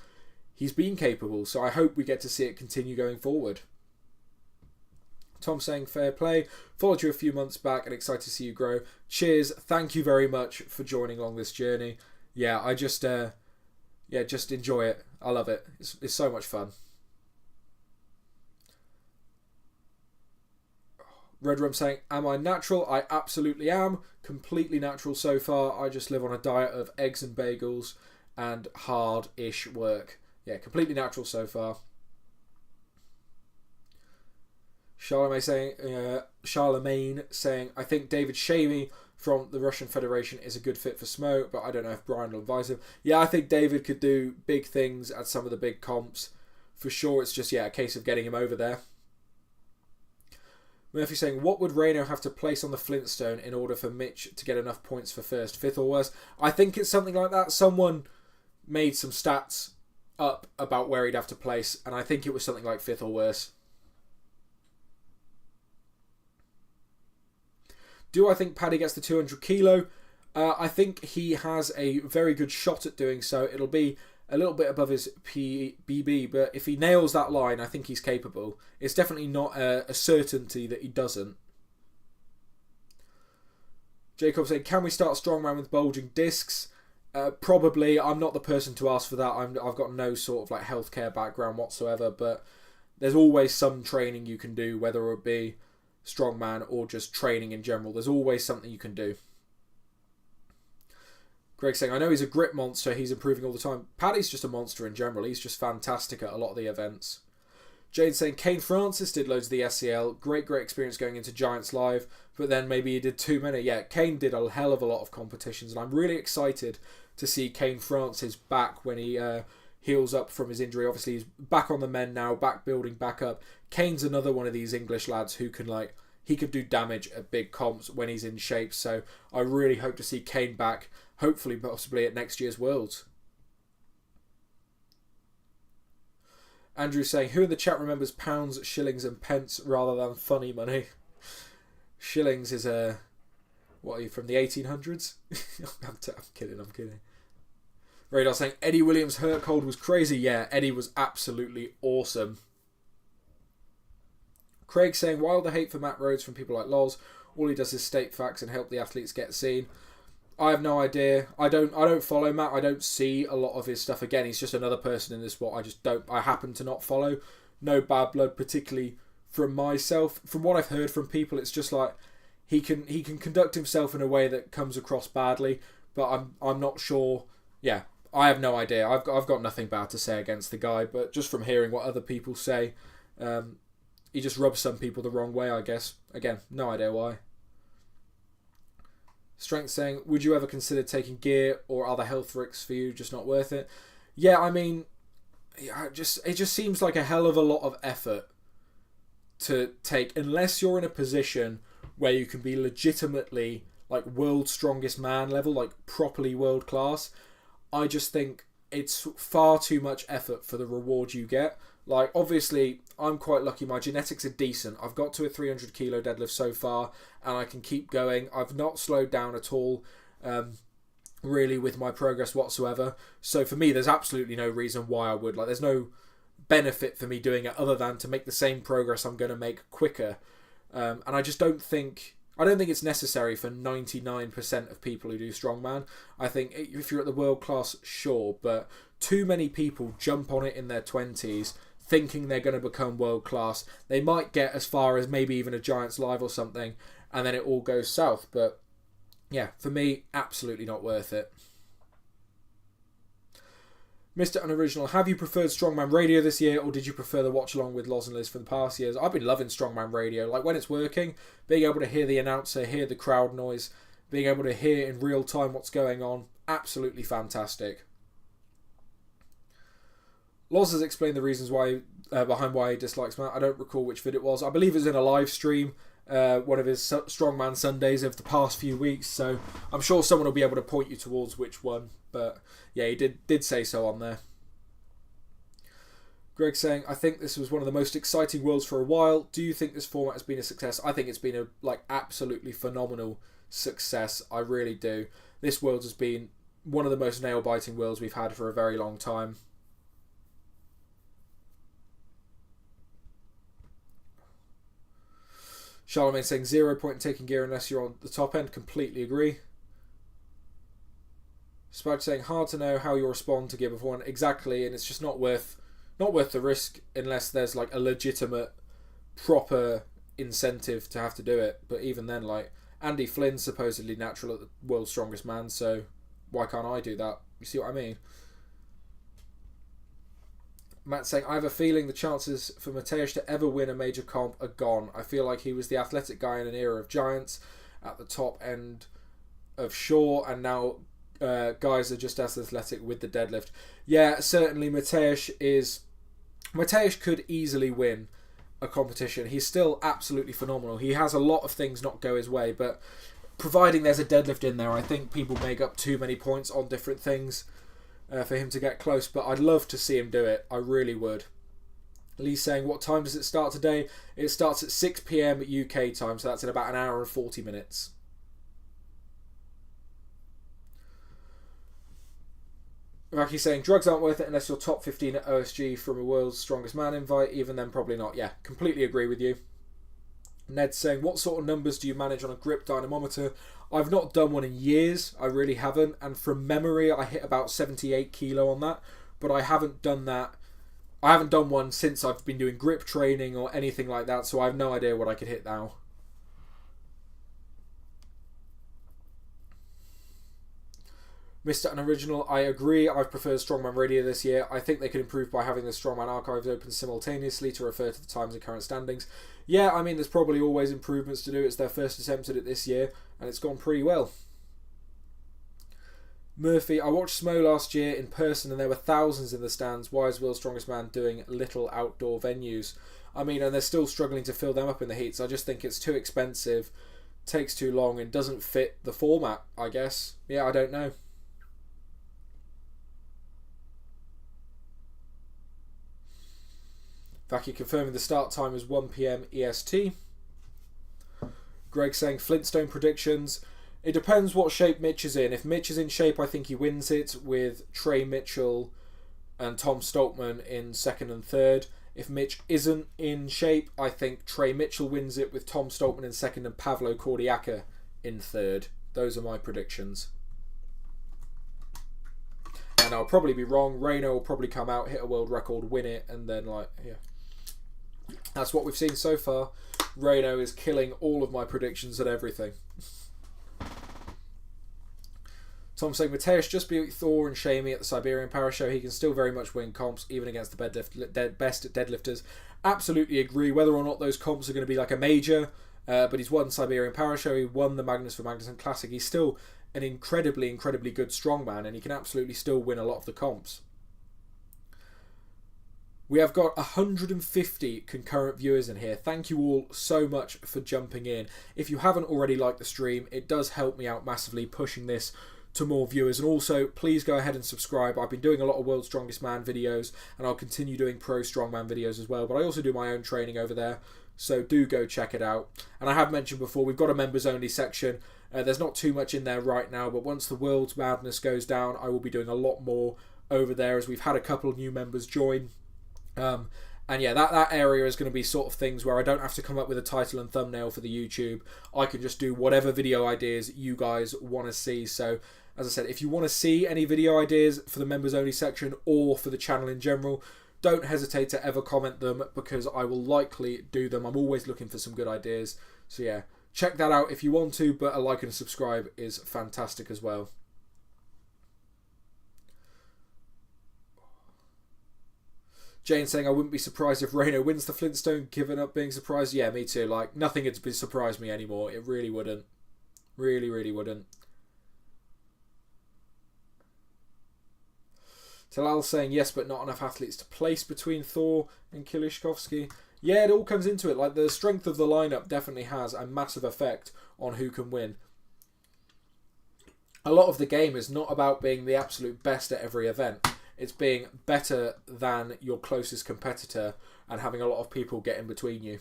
he's been capable, so I hope we get to see it continue going forward. Tom saying, fair play, followed you a few months back and excited to see you grow. Cheers, thank you very much for joining along this journey. Yeah, I just enjoy it. I love it. It's so much fun. Red Rum saying, am I natural? I absolutely am. Completely natural so far. I just live on a diet of eggs and bagels and hard-ish work. Yeah, completely natural so far. Charlemagne saying, I think David Shamey from the Russian Federation is a good fit for Smo, but I don't know if Brian will advise him. Yeah, I think David could do big things at some of the big comps. For sure, it's just, a case of getting him over there. Murphy saying, what would Reno have to place on the Flintstone in order for Mitch to get enough points for first, fifth or worse? I think it's something like that. Someone made some stats up about where he'd have to place, and I think it was something like fifth or worse. Do I think Paddy gets the 200 kilo? I think he has a very good shot at doing so. It'll be a little bit above his PBB, but if he nails that line, I think he's capable. It's definitely not a certainty that he doesn't. Jacob saying, can we start Strongman with bulging discs? Probably. I'm not the person to ask for that. I've got no sort of like healthcare background whatsoever, but there's always some training you can do, whether it be Strongman or just training in general. There's always something you can do. Greg saying, I know he's a grip monster, he's improving all the time. Paddy's just a monster in general. He's just fantastic at a lot of the events. Jade saying, Kane Francis did loads of the SEL. Great experience going into Giants Live, but then maybe he did too many. Yeah, Kane did a hell of a lot of competitions, and I'm really excited to see Kane Francis back when he heals up from his injury. Obviously, he's back on the men now, back building back up. Kane's another one of these English lads who can, he could do damage at big comps when he's in shape, so I really hope to see Kane back, hopefully, possibly at next year's Worlds. Andrew saying, who in the chat remembers pounds, shillings and pence rather than funny money? Shillings is what are you, from the 1800s? I'm kidding. Radar saying, Eddie Williams' hurt cold was crazy. Yeah, Eddie was absolutely awesome. Craig saying, while the hate for Matt Rhodes from people like Loz, all he does is state facts and help the athletes get seen. I have no idea. I don't follow Matt. I don't see a lot of his stuff. Again, he's just another person in this sport. I happen to not follow. No bad blood, particularly from myself. From what I've heard from people, it's just like he can conduct himself in a way that comes across badly, but I'm not sure. Yeah, I have no idea. I've got nothing bad to say against the guy, but just from hearing what other people say, he just rubs some people the wrong way, I guess. Again, no idea why. Strength saying, would you ever consider taking gear, or are the health risks for you just not worth it? Yeah, I mean, it just seems like a hell of a lot of effort to take, unless you're in a position where you can be legitimately like world's strongest man level, like properly world class. I just think it's far too much effort for the reward you get. Like, obviously, I'm quite lucky. My genetics are decent. I've got to a 300 kilo deadlift so far, and I can keep going. I've not slowed down at all, really, with my progress whatsoever. So for me, there's absolutely no reason why I would. Like, there's no benefit for me doing it other than to make the same progress I'm going to make quicker. And I just don't think it's necessary for 99% of people who do strongman. I think if you're at the world class, sure, but too many people jump on it in their 20s thinking they're going to become world class. They might get as far as maybe even a Giants Live or something, and then it all goes south. But yeah, for me, absolutely not worth it. Mr. Unoriginal, have you preferred Strongman Radio this year, or did you prefer the watch along with Loz and Liz from the past years? I've been loving Strongman Radio. Like, when it's working, being able to hear the announcer, hear the crowd noise, being able to hear in real time what's going on, absolutely fantastic. Loz has explained the reasons why behind why he dislikes Matt. I don't recall which vid it was. I believe it was in a live stream, one of his Strongman Sundays of the past few weeks, so I'm sure someone will be able to point you towards which one. But yeah, he did say so on there. Greg saying, I think this was one of the most exciting worlds for a while. Do you think this format has been a success? I think it's been a absolutely phenomenal success. I really do. This world has been one of the most nail-biting worlds we've had for a very long time. Charlemagne saying 0 point in taking gear unless you're on the top end. Completely agree. Spudge saying hard to know how you'll respond to gear before. Exactly, and it's just not worth the risk unless there's like a legitimate, proper incentive to have to do it. But even then, like Andy Flynn's supposedly natural at the world's strongest man, so why can't I do that? You see what I mean? Matt saying, I have a feeling the chances for Mateusz to ever win a major comp are gone. I feel like he was the athletic guy in an era of giants at the top end of Shaw, and now guys are just as athletic with the deadlift. Yeah, certainly Mateusz could easily win a competition. He's still absolutely phenomenal. He has a lot of things not go his way, but providing there's a deadlift in there, I think people make up too many points on different things for him to get close, but I'd love to see him do it. I really would. Lee's saying, what time does it start today? It starts at 6 PM UK time, so that's in about an hour and 40 minutes. Raki saying, drugs aren't worth it unless you're top 15 at OSG from a World's Strongest Man invite. Even then, probably not. Yeah, completely agree with you. Ned saying, what sort of numbers do you manage on a grip dynamometer? I've not done one in years. I really haven't. And from memory, I hit about 78 kilo on that. But I haven't done that. I haven't done one since I've been doing grip training or anything like that. So I have no idea what I could hit now. Mr. Unoriginal, I agree. I've preferred Strongman Radio this year. I think they could improve by having the Strongman archives open simultaneously to refer to the times and current standings. Yeah, I mean, there's probably always improvements to do. It's their first attempt at it this year, and it's gone pretty well. Murphy, I watched Smo last year in person, and there were thousands in the stands. Why is World's Strongest Man doing little outdoor venues? I mean, and they're still struggling to fill them up in the heats. I just think it's too expensive, takes too long, and doesn't fit the format, I guess. Yeah, I don't know. Vaki confirming the start time is 1 PM EST. Greg saying Flintstone predictions. It depends what shape Mitch is in. If Mitch is in shape, I think he wins it with Trey Mitchell and Tom Stoltman in second and third. If Mitch isn't in shape, I think Trey Mitchell wins it with Tom Stoltman in second and Pavlo Kordiaka in third. Those are my predictions. And I'll probably be wrong. Reno will probably come out, hit a world record, win it, and then yeah. That's what we've seen so far. Reno is killing all of my predictions and everything. Tom saying, Mateusz just beat Thor and Shamey at the Siberian Para Show. He can still very much win comps, even against the best deadlifters. Absolutely agree. Whether or not those comps are going to be like a major, but he's won Siberian Para Show. He won the Magnus for Magnuson Classic. He's still an incredibly good strongman, and he can absolutely still win a lot of the comps. We have got 150 concurrent viewers in here. Thank you all so much for jumping in. If you haven't already liked the stream, it does help me out massively pushing this to more viewers. And also, please go ahead and subscribe. I've been doing a lot of World's Strongest Man videos, and I'll continue doing Pro Strongman videos as well. But I also do my own training over there, so do go check it out. And I have mentioned before, we've got a members only section. There's not too much in there right now, but once the World's Madness goes down, I will be doing a lot more over there, as we've had a couple of new members join. And yeah, that area is going to be sort of things where I don't have to come up with a title and thumbnail for the YouTube. I can just do whatever video ideas you guys want to see. So, as I said, if you want to see any video ideas for the members only section or for the channel in general, don't hesitate to ever comment them, because I will likely do them. I'm always looking for some good ideas. So yeah, check that out if you want to, but a like and a subscribe is fantastic as well. Jane saying, I wouldn't be surprised if Reno wins the Flintstone, given up being surprised. Yeah, me too. Like, nothing would surprise me anymore. It really wouldn't. Really, really wouldn't. Talal saying, yes, but not enough athletes to place between Thor and Kilishkovsky. Yeah, it all comes into it. Like, the strength of the lineup definitely has a massive effect on who can win. A lot of the game is not about being the absolute best at every event. It's being better than your closest competitor and having a lot of people get in between you.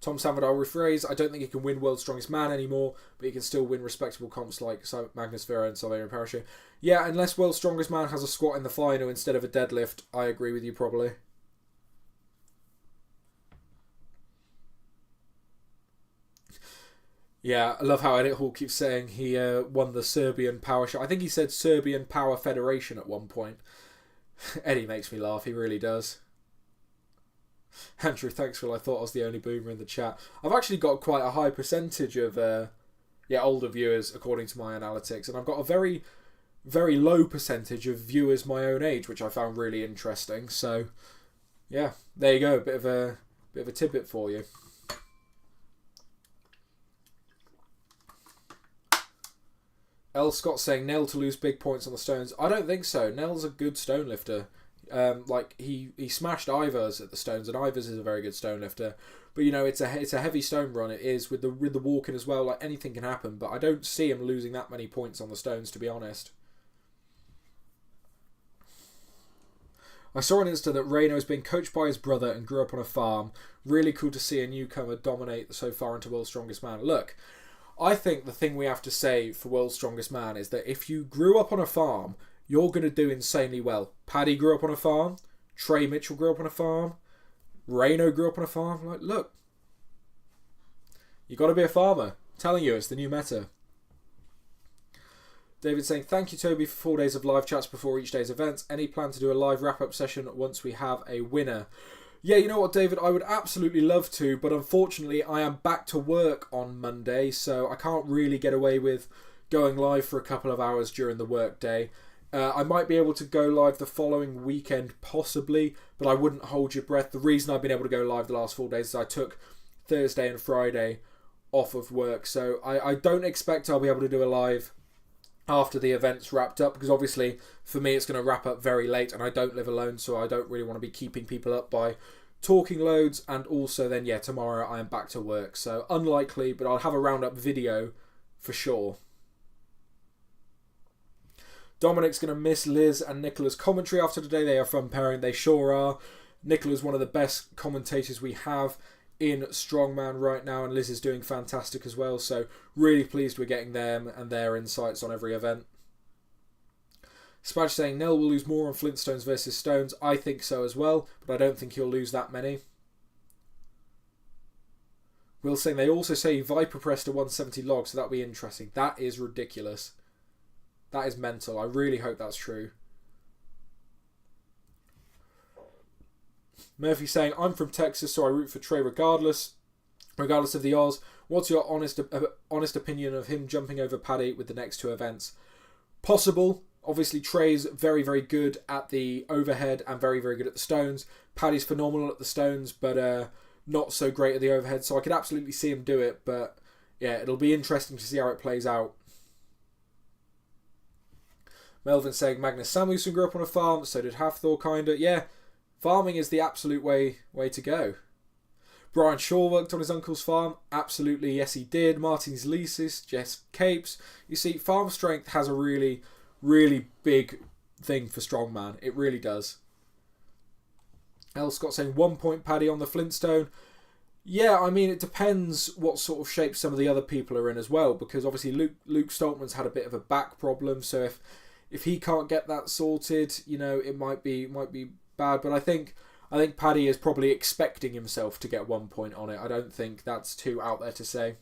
Tom Savard, I'll rephrase, I don't think he can win World's Strongest Man anymore, but he can still win respectable comps like Magnus Vera and Sylvania Parachute. Yeah, unless World's Strongest Man has a squat in the final instead of a deadlift, I agree with you probably. Yeah, I love how Edit Hall keeps saying he won the Serbian Power Shot. I think he said Serbian Power Federation at one point. Eddie makes me laugh, he really does. Andrew, thanks, Phil. I thought I was the only boomer in the chat. I've actually got quite a high percentage of older viewers according to my analytics, and I've got a very, very low percentage of viewers my own age, which I found really interesting. So, yeah, there you go, a bit of a tidbit for you. L. Scott saying Nell to lose big points on the stones. I don't think so. Nell's a good stone lifter. Like he smashed Ivers at the stones, and Ivers is a very good stone lifter. But you know, it's a heavy stone run. It is with the walking as well. Like anything can happen. But I don't see him losing that many points on the stones, to be honest. I saw on Insta that Reno has been coached by his brother and grew up on a farm. Really cool to see a newcomer dominate so far into World's Strongest Man. Look, I think the thing we have to say for World's Strongest Man is that if you grew up on a farm, you're going to do insanely well. Paddy grew up on a farm. Trey Mitchell grew up on a farm. Reno grew up on a farm. Like, look, you got to be a farmer. I'm telling you, it's the new meta. David saying, thank you, Toby, for 4 days of live chats before each day's events. Any plan to do a live wrap-up session once we have a winner? Yeah, you know what, David? I would absolutely love to, but unfortunately, I am back to work on Monday, so I can't really get away with going live for a couple of hours during the work day. I might be able to go live the following weekend, possibly, but I wouldn't hold your breath. The reason I've been able to go live the last 4 days is I took Thursday and Friday off of work, so I don't expect I'll be able to do a live after the event's wrapped up, because obviously for me it's going to wrap up very late, and I don't live alone, so I don't really want to be keeping people up by talking loads. And also then, yeah, tomorrow I am back to work, so unlikely, but I'll have a roundup video for sure. Dominic's going to miss Liz and Nicola's commentary after today. They are fun pairing, they sure are. Nicola's one of the best commentators we have in Strongman right now, and Liz is doing fantastic as well, so really pleased we're getting them and their insights on every event. Spadge saying Nell will lose more on Flintstones versus Stones. I think so as well, but I don't think he'll lose that many. Will saying they also say Viper pressed a 170 log, so that'll be interesting. That is ridiculous. That is mental. I really hope that's true. Murphy saying, I'm from Texas, so I root for Trey regardless of the odds. What's your honest opinion of him jumping over Paddy with the next two events? Possible. Obviously, Trey's very, very good at the overhead and very, very good at the stones. Paddy's phenomenal at the stones, but not so great at the overhead, so I could absolutely see him do it, but yeah, it'll be interesting to see how it plays out. Melvin saying Magnus Samuelsson grew up on a farm, so did Hafthor, kinda. Yeah, farming is the absolute way to go. Brian Shaw worked on his uncle's farm. Absolutely, yes he did. Martin's Leases, Jess Capes. You see, farm strength has a really, really big thing for Strongman. It really does. L. Scott saying 1 point Paddy on the Flintstone. Yeah, I mean, it depends what sort of shape some of the other people are in as well, because obviously Luke Stoltman's had a bit of a back problem, so if he can't get that sorted, you know, it might be bad. But I think Paddy is probably expecting himself to get 1 point on it. I don't think that's too out there to say.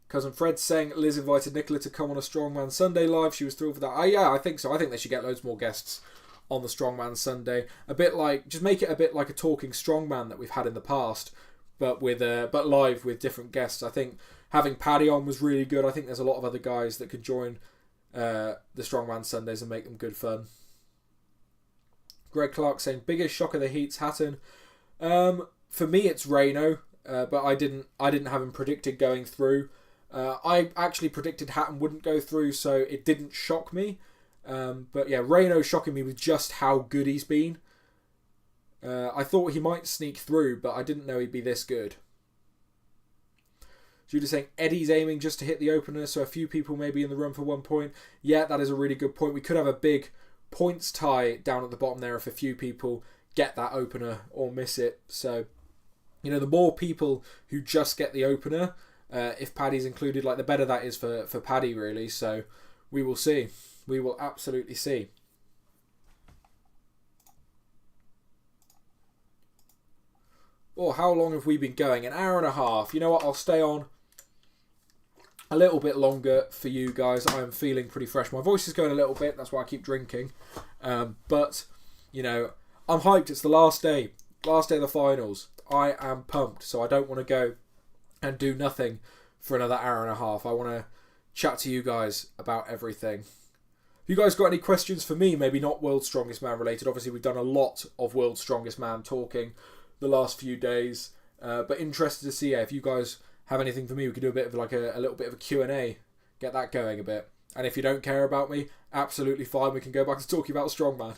Cousin Fred saying Liz invited Nicola to come on a Strongman Sunday live. She was thrilled for that. Yeah, I think so. I think they should get loads more guests on the Strongman Sunday. A bit like, just make it a bit like a talking Strongman that we've had in the past, but live with different guests. I think Having Paddy on was really good. I think there's a lot of other guys that could join the Strongman Sundays and make them good fun. Greg Clark saying, biggest shock of the heats, Hatton. For me, it's Reno, but I didn't have him predicted going through. I actually predicted Hatton wouldn't go through, so it didn't shock me. But yeah, Reno shocking me with just how good he's been. I thought he might sneak through, but I didn't know he'd be this good. Judah saying, Eddie's aiming just to hit the opener, so a few people may be in the run for 1 point. Yeah, that is a really good point. We could have a big points tie down at the bottom there if a few people get that opener or miss it. So, you know, the more people who just get the opener, if Paddy's included, like the better that is for Paddy, really. So we will see. We will absolutely see. Oh, how long have we been going? An hour and a half. You know what? I'll stay on a little bit longer for you guys. I am feeling pretty fresh. My voice is going a little bit. That's why I keep drinking. But, you know, I'm hyped. It's the last day. Last day of the finals. I am pumped. So I don't want to go and do nothing for another hour and a half. I want to chat to you guys about everything. If you guys got any questions for me, maybe not World's Strongest Man related. Obviously, we've done a lot of World's Strongest Man talking the last few days. But interested to see if you guys have anything for me. We could do a bit of like a little bit of a Q&A. Get that going a bit. And if you don't care about me, absolutely fine. We can go back to talking about Strongman.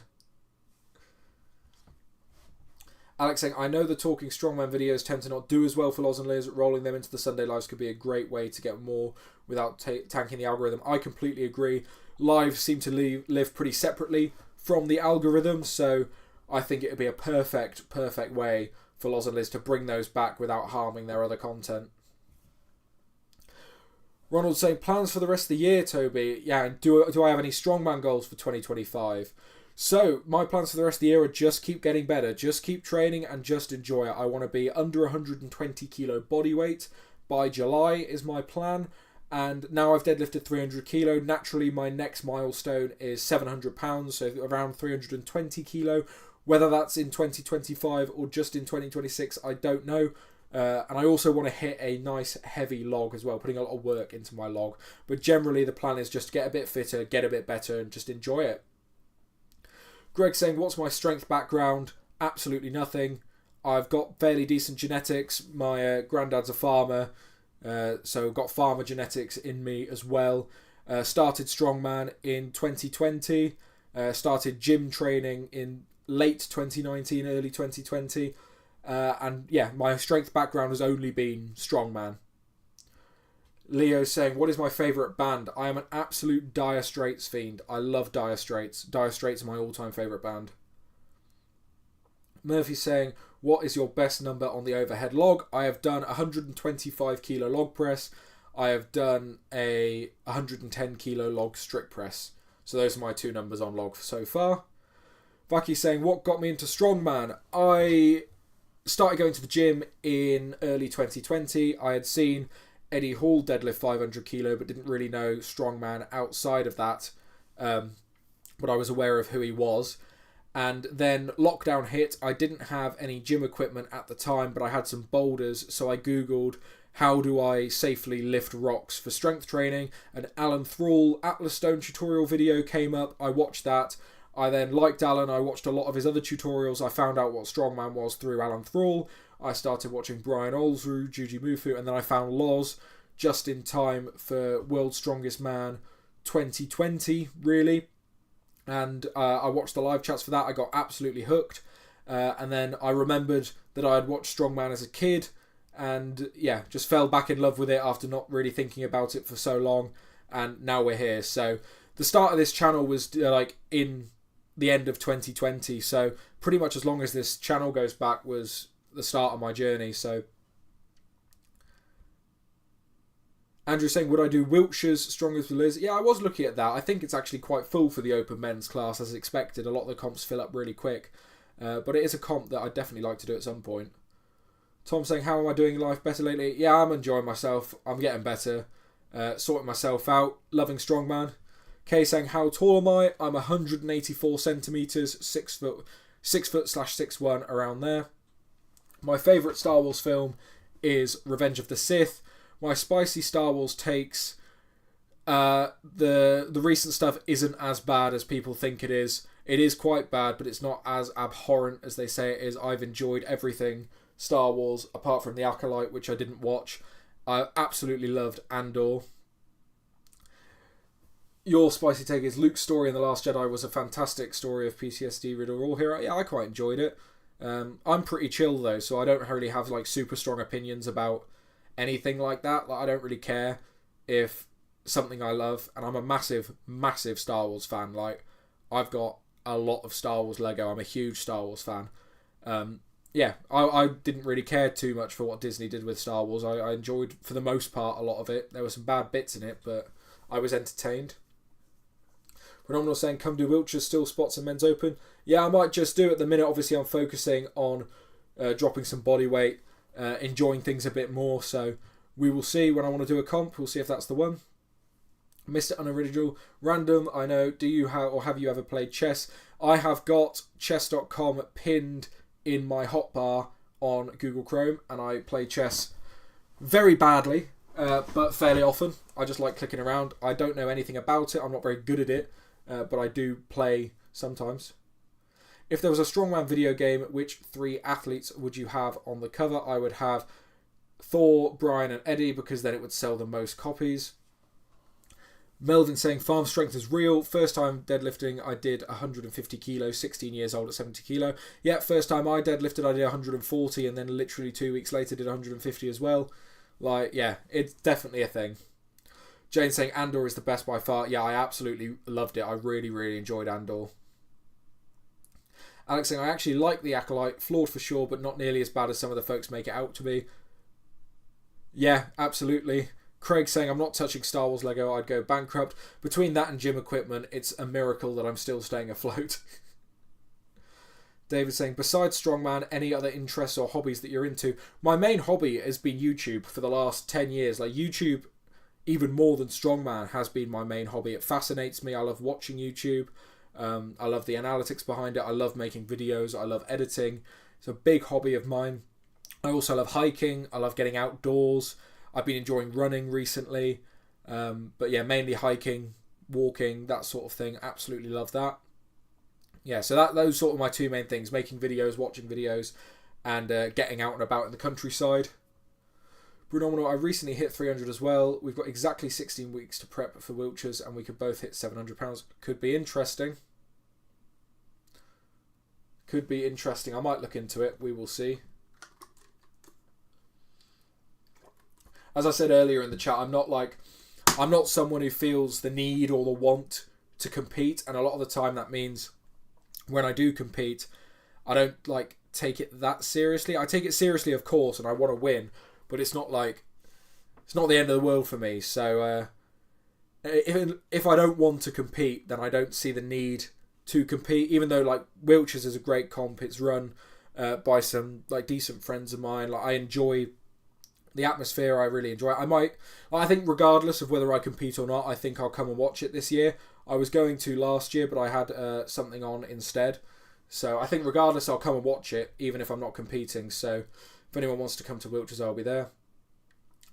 Alex saying, I know the talking Strongman videos tend to not do as well for Loz and Liz. Rolling them into the Sunday lives could be a great way to get more without tanking the algorithm. I completely agree. Lives seem to live pretty separately from the algorithm. So I think it would be a perfect way for Loz and Liz to bring those back without harming their other content. Ronald saying, plans for the rest of the year, Toby? Yeah, and do I have any Strongman goals for 2025? So, my plans for the rest of the year are just keep getting better, just keep training and just enjoy it. I want to be under 120 kilo body weight by July is my plan. And now I've deadlifted 300 kilo. Naturally, my next milestone is 700 pounds, so around 320 kilo. Whether that's in 2025 or just in 2026, I don't know. And I also want to hit a nice heavy log as well, putting a lot of work into my log. But generally the plan is just to get a bit fitter, get a bit better and just enjoy it. Greg saying, what's my strength background? Absolutely nothing. I've got fairly decent genetics. My granddad's a farmer, so I've got farmer genetics in me as well. Started Strongman in 2020. Started gym training in late 2019, early 2020. And yeah, my strength background has only been Strongman. Leo saying, what is my favourite band? I am an absolute Dire Straits fiend. I love Dire Straits. Dire Straits are my all-time favourite band. Murphy saying, what is your best number on the overhead log? I have done 125 kilo log press. I have done a 110 kilo log strict press. So those are my two numbers on log so far. Vaki saying, what got me into Strongman? I started going to the gym in early 2020. I had seen Eddie Hall deadlift 500 kilo, but didn't really know Strongman outside of that. But I was aware of who he was. And then lockdown hit. I didn't have any gym equipment at the time, but I had some boulders. So I Googled, how do I safely lift rocks for strength training? An Alan Thrall Atlas Stone tutorial video came up. I watched that. I then liked Alan. I watched a lot of his other tutorials. I found out what Strongman was through Alan Thrall. I started watching Brian Olsru, Juji Mufu, and then I found Loz just in time for World's Strongest Man 2020, really. And I watched the live chats for that. I got absolutely hooked. And then I remembered that I had watched Strongman as a kid. And yeah, just fell back in love with it after not really thinking about it for so long. And now we're here. So the start of this channel was like in the end of 2020. So pretty much as long as this channel goes back was the start of my journey. So Andrew saying, would I do Wiltshire's Strongest with Liz? Yeah, I was looking at that. I think it's actually quite full for the open men's class as expected. A lot of the comps fill up really quick. But it is a comp that I'd definitely like to do at some point. Tom saying, how am I doing in life better lately? Yeah, I'm enjoying myself. I'm getting better. Sorting myself out. Loving Strongman. Kay saying, how tall am I? I'm 184 centimetres, 6 foot / 6'1", around there. My favourite Star Wars film is Revenge of the Sith. my spicy Star Wars takes. The recent stuff isn't as bad as people think it is. It is quite bad, but it's not as abhorrent as they say it is. I've enjoyed everything Star Wars, apart from The Acolyte, which I didn't watch. I absolutely loved Andor. Your spicy take is Luke's story in The Last Jedi was a fantastic story of PTSD riddled all hero. Yeah, I quite enjoyed it. I'm pretty chill though, so I don't really have like super strong opinions about anything like that. Like, I don't really care if something I love, and I'm a massive, massive Star Wars fan. Like, I've got a lot of Star Wars Lego. I'm a huge Star Wars fan. Yeah, I didn't really care too much for what Disney did with Star Wars. I enjoyed, for the most part, a lot of it. There were some bad bits in it, but I was entertained. Phenomenal saying, come do Wiltshire, still spots and men's open. Yeah, I might just do at the minute. Obviously, I'm focusing on dropping some body weight, enjoying things a bit more. So we will see when I want to do a comp. We'll see if that's the one. Mr. Unoriginal, random, I know, do you have, or have you ever played chess? I have got chess.com pinned in my hotbar on Google Chrome, and I play chess very badly, but fairly often. I just like clicking around. I don't know anything about it. I'm not very good at it, but I do play sometimes. If there was a Strongman video game, which 3 athletes would you have on the cover? I would have Thor, Brian and Eddie, because then it would sell the most copies. Melvin saying, farm strength is real. First time deadlifting, I did 150 kilos, 16 years old at 70 kilo. Yeah, first time I deadlifted, I did 140, and then literally 2 weeks later did 150 as well. Like, yeah, it's definitely a thing. Jane saying, Andor is the best by far. Yeah, I absolutely loved it. I really, really enjoyed Andor. Alex saying, I actually like The Acolyte. Flawed for sure, but not nearly as bad as some of the folks make it out to be. Yeah, absolutely. Craig saying, I'm not touching Star Wars Lego, I'd go bankrupt. Between that and gym equipment, it's a miracle that I'm still staying afloat. David saying, besides Strongman, any other interests or hobbies that you're into? My main hobby has been YouTube for the last 10 years. Like, YouTube, even more than Strongman, has been my main hobby. It fascinates me. I love watching YouTube. I love the analytics behind it. I love making videos. I love editing. It's a big hobby of mine. I also love hiking. I love getting outdoors. I've been enjoying running recently, but yeah, mainly hiking, walking, that sort of thing. Absolutely love that. Yeah, so those sort of my 2 main things: making videos, watching videos, and getting out and about in the countryside. Bruno, I recently hit 300 as well. We've got exactly 16 weeks to prep for Wiltshires, and we could both hit £700. Could be interesting. Could be interesting. I might look into it. We will see. As I said earlier in the chat, I'm not someone who feels the need or the want to compete, and a lot of the time that means when I do compete, I don't like take it that seriously. I take it seriously, of course, and I want to win, but it's not the end of the world for me. So if I don't want to compete, then I don't see the need to compete. Even though like Wiltshires is a great comp, it's run by some like decent friends of mine. Like, I enjoy the atmosphere, I really enjoy it. I think regardless of whether I compete or not, I think I'll come and watch it this year. I was going to last year, but I had something on instead. So I think regardless, I'll come and watch it, even if I'm not competing. So if anyone wants to come to Wiltshires, I'll be there.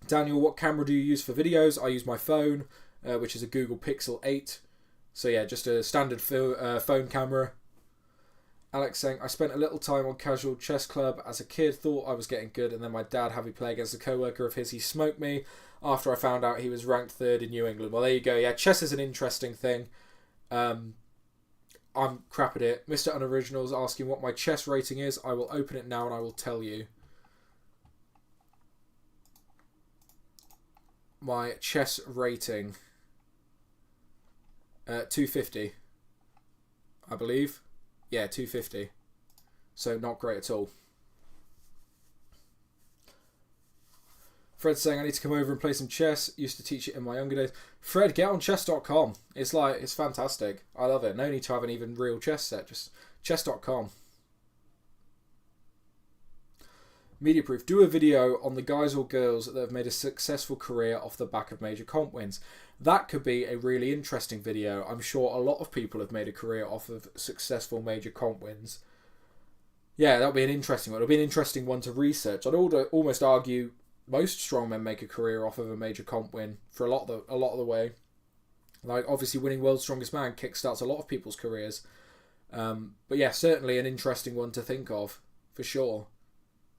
Daniel, what camera do you use for videos? I use my phone, which is a Google Pixel 8. So yeah, just a standard phone camera. Alex saying, I spent a little time on casual chess club as a kid, thought I was getting good, and then my dad had me play against a co-worker of his. He smoked me after I found out he was ranked 3rd in New England. Well, there you go. Yeah, chess is an interesting thing. I'm crap at it. Mr. Unoriginal's asking what my chess rating is. I will open it now and I will tell you. My chess rating. 250. I believe. Yeah, 250. So not great at all. Fred's saying, I need to come over and play some chess. Used to teach it in my younger days. Fred, get on chess.com. It's fantastic. I love it. No need to have an even real chess set. Just chess.com. Mediaproof. Do a video on the guys or girls that have made a successful career off the back of major comp wins. That could be a really interesting video. I'm sure a lot of people have made a career off of successful major comp wins. Yeah, that'll be an interesting one. It'll be an interesting one to research. I'd almost argue most strongmen make a career off of a major comp win for a lot of the way. Like, obviously winning World's Strongest Man kickstarts a lot of people's careers. But yeah, certainly an interesting one to think of, for sure.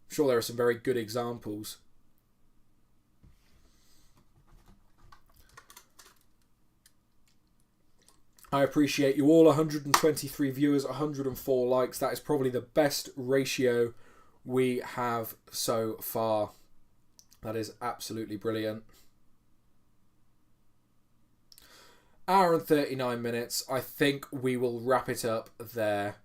I'm sure there are some very good examples. I appreciate you all. 123 viewers, 104 likes. That is probably the best ratio we have so far. That is absolutely brilliant. Hour and 39 minutes. I think we will wrap it up there.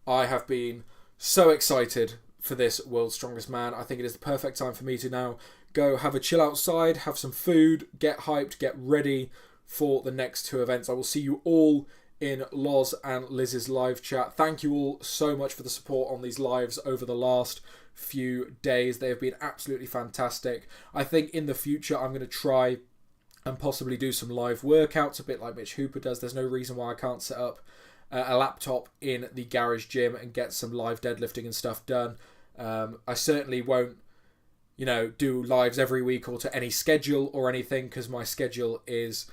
I have been so excited for this World's Strongest Man. I think it is the perfect time for me to now go have a chill outside, have some food, get hyped, get ready for the next two events. I will see you all in Loz and Liz's live chat. Thank you all so much for the support on these lives over the last few days. They have been absolutely fantastic. I think in the future I'm going to try and possibly do some live workouts, a bit like Mitch Hooper does. There's no reason why I can't set up a laptop in the garage gym and get some live deadlifting and stuff done. I certainly won't, do lives every week or to any schedule or anything, because my schedule is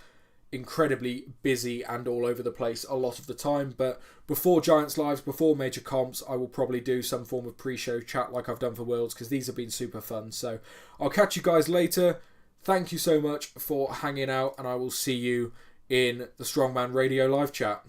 incredibly busy and all over the place a lot of the time. But before Giants Lives, before major comps, I will probably do some form of pre-show chat like I've done for Worlds, because these have been super fun. So I'll catch you guys later. Thank you so much for hanging out, and I will see you in the Strongman Radio live chat.